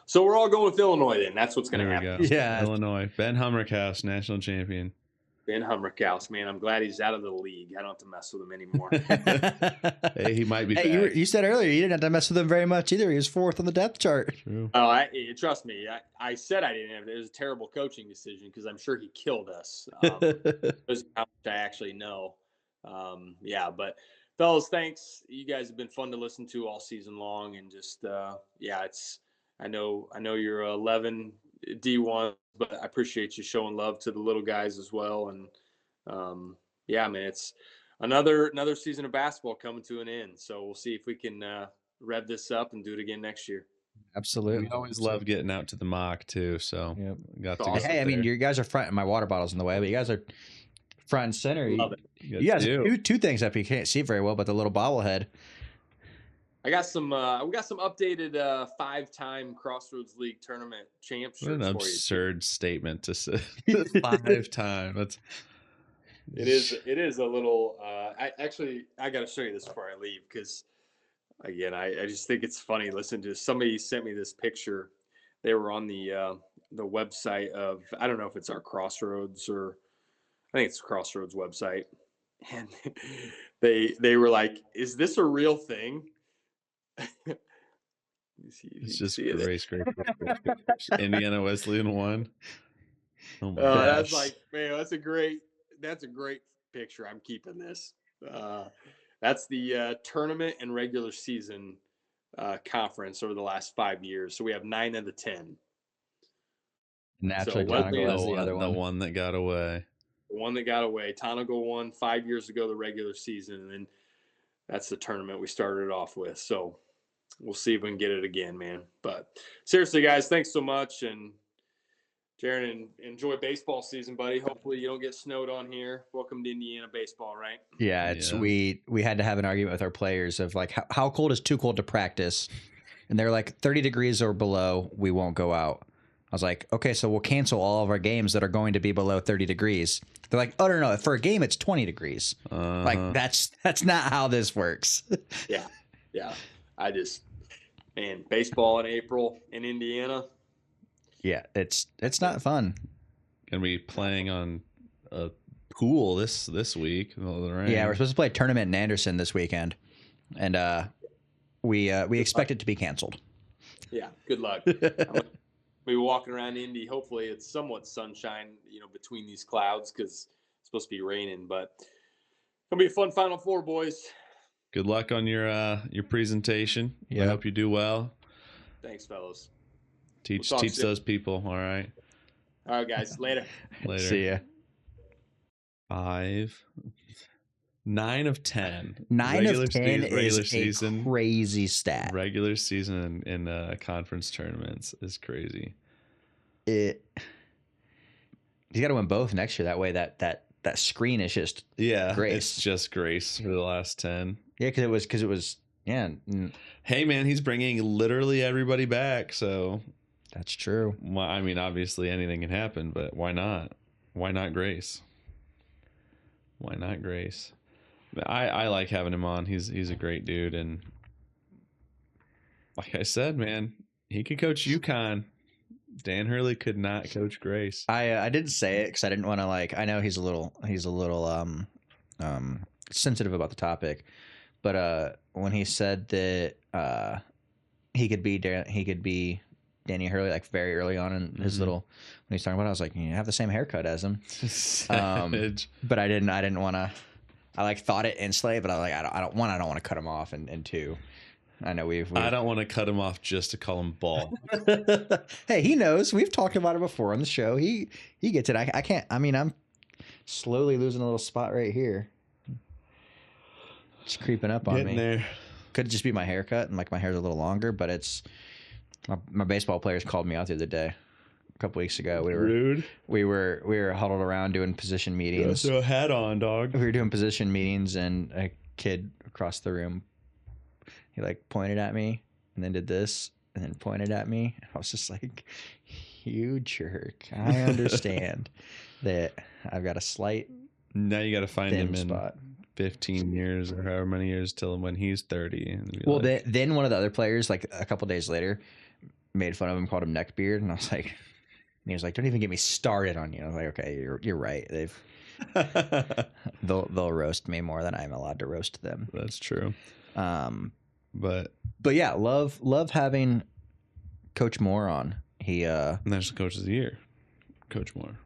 So we're all going with Illinois then. That's what's going to happen. Go. Yeah. Illinois. Ben Hummerkaus, national champion. Ben Hummerkaus, man, I'm glad he's out of the league. I don't have to mess with him anymore. Hey, he might be. Hey, you said earlier you didn't have to mess with him very much either. He was 4th on the depth chart. True. Oh, trust me. I said I didn't have it. It was a terrible coaching decision because I'm sure he killed us. There's how much I actually know. But fellas, thanks. You guys have been fun to listen to all season long, and just I know you're 11 D1, but I appreciate you showing love to the little guys as well. And man, it's another season of basketball coming to an end. So we'll see if we can rev this up and do it again next year. Absolutely. We always love getting out to the mock too. So yep. got to Hey, I mean, you guys are front. My water bottle's in the way, but you guys are front and center. Love it. You guys do 2 things up. You can't see very well, but the little bobblehead. I got some. We got some updated 5-time Crossroads League tournament champ What an shirts for you. absurd statement to say. 5 times. That's It is. It is a little. I got to show you this before I leave because, again, I just think it's funny. Listen to somebody sent me this picture. They were on the website of, I don't know if it's our Crossroads or I think it's Crossroads website, and they were like, "Is this a real thing?" it's just Grace. Indiana Wesleyan won. Oh my That's gosh. like, man, that's a great picture. I'm keeping this. That's the tournament and regular season conference over the last 5 years. So we have 9 of the 10. Naturally, So Donegal Wesleyan, was the other the one. one that got away. the one that got away. Tonago won 5 years ago the regular season, and then that's the tournament we started off with. So we'll see if we can get it again, man. But seriously, guys, thanks so much. And Jaren, enjoy baseball season, buddy. Hopefully you don't get snowed on here. Welcome to Indiana baseball, right? Yeah, it's Yeah. we had to have an argument with our players of like how cold is too cold to practice, and they're like 30 degrees or below, we won't go out. I was like, okay, so we'll cancel all of our games that are going to be below 30 degrees. They're like, oh no, for a game it's 20 degrees. Like that's not how this works. Yeah. I just, man, baseball in April in Indiana. Yeah, it's not fun. Gonna be playing on a pool this week. Yeah, we're supposed to play a tournament in Anderson this weekend, and we expect it to be canceled. Yeah, good luck. We'll be walking around Indy. Hopefully it's somewhat sunshine, between these clouds because it's supposed to be raining. But it's gonna be a fun Final Four, boys. Good luck on your presentation. I Yep. hope you do well. Thanks, fellas. Teach soon. those people. All right. All right, guys. Later. See ya. 9 of 10. 9 of 10 regular is season, a crazy stat. regular season in conference tournaments is crazy. He's got to win both next year. That way, that screen is just Grace. It's just Grace for the last 10. Yeah, because it was yeah. Hey man, he's bringing literally everybody back. So That's true. well, I mean, obviously anything can happen, but why not? Why not Grace? Why not Grace? I like having him on. He's a great dude, and like I said, man, he could coach UConn. Dan Hurley could not coach Grace. I didn't say it because I didn't want to I know he's a little sensitive about the topic, but when he said that he could be Danny Hurley like very early on in his little when he's talking about it, I was like, you have the same haircut as him. Savage. But I didn't want to. I thought it instantly, but I was like, I don't want to cut him off, and two, I know we've I don't want to cut him off just to call him ball. Hey, he knows. We've talked about it before on the show. He gets it. I can't. I mean, I'm slowly losing a little spot right here. It's creeping up on me. There. Could just be my haircut and like my hair's a little longer, but it's my baseball players called me out the other day, a couple weeks ago. Rude. We were huddled around doing position meetings. Throw a hat on, dog. We were doing position meetings, and a kid across the room, he like pointed at me and then did this and then pointed at me. I was just like, you jerk. I understand that I've got a slight Now you got to find thin him in spot. 15 years or however many years till when he's 30. And be Well, like, then one of the other players, like a couple days later, made fun of him, called him neckbeard, and I was like, and he was like, "Don't even get me started on you." I was like, "Okay, you're right. They'll roast me more than I'm allowed to roast them." That's true. But But yeah, love having Coach Moore on. He National Coach of the Year, Coach Moore.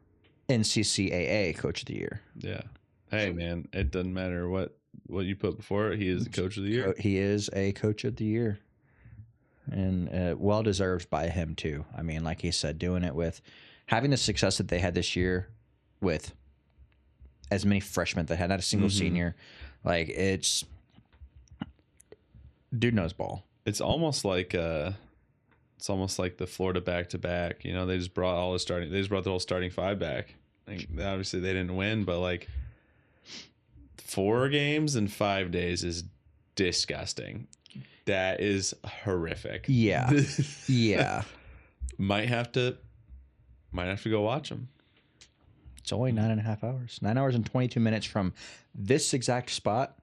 NCCAA Coach of the Year. Yeah. Hey man, it doesn't matter what you put before it. He is the Coach of the Year. He is a Coach of the Year, and well deserved by him too. I mean, like he said, doing it with having the success that they had this year with as many freshmen that had not a single senior. Like it's dude knows ball. It's almost like the Florida back-to-back. You know, they just brought the whole starting five back. Like, obviously they didn't win, but like 4 games in 5 days is disgusting. That is horrific. Yeah. Yeah. Might have to go watch them. It's only 9.5 hours. 9 hours and 22 minutes from this exact spot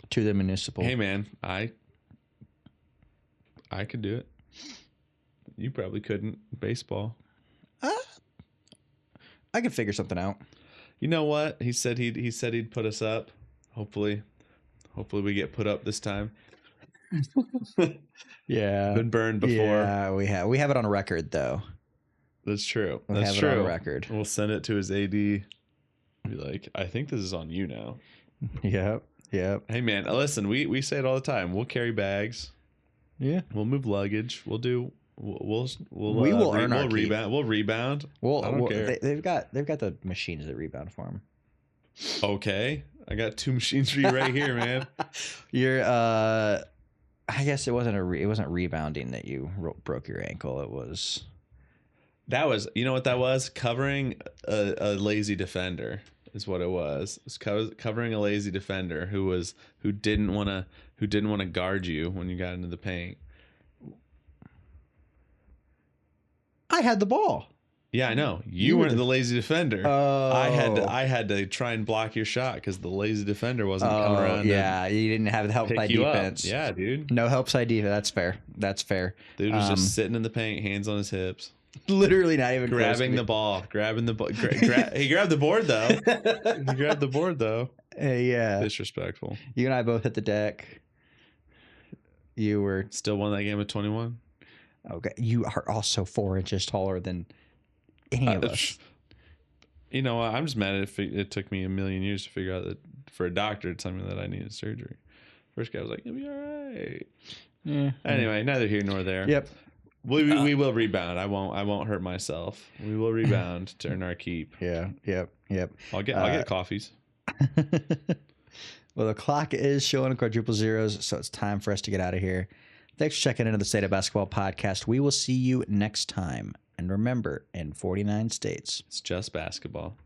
to the municipal. Hey man, I could do it. You probably couldn't. Baseball. I could figure something out. You know what? He said he'd put us up. Hopefully we get put up this time. Yeah. Been burned before. Yeah, we have it on record though. That's true. We That's have true. it on record. We'll send it to his AD. Be like, I think this is on you now. Yep. Hey man, listen, we say it all the time. We'll carry bags. Yeah. We'll move luggage. We'll We will earn our keep. rebound. We'll rebound. I don't care. They've got the machines that rebound for them. Okay, I got 2 machines for you right here, man. You're I guess it wasn't rebounding that you broke your ankle. It was. That was, you know what that was? Covering a lazy defender is what it was. It was covering a lazy defender who didn't want to guard you when you got into the paint. I had the ball. Yeah, I know. You weren't the lazy defender. Oh. I had to try and block your shot because the lazy defender wasn't coming around. Yeah, you didn't have the help side defense. Up. Yeah, dude. No help side defense. That's fair. Dude was just sitting in the paint, hands on his hips. Literally not even grabbing the ball. He grabbed the board though. He grabbed the board though. Yeah. Disrespectful. You and I both hit the deck. You were still won that game at 21. Okay. You are also 4 inches taller than any of us. You know, I'm just mad it took me a million years to figure out that for a doctor to tell me that I needed surgery. First guy was like, "You'll be all right." Yeah. Anyway, neither here nor there. Yep. We will rebound. I won't hurt myself. We will rebound to earn our keep. Yeah. Yep. I'll get coffees. Well, the clock is showing quadruple zeros, so it's time for us to get out of here. Thanks for checking into the State of Basketball podcast. We will see you next time. And remember, in 49 states, it's just basketball.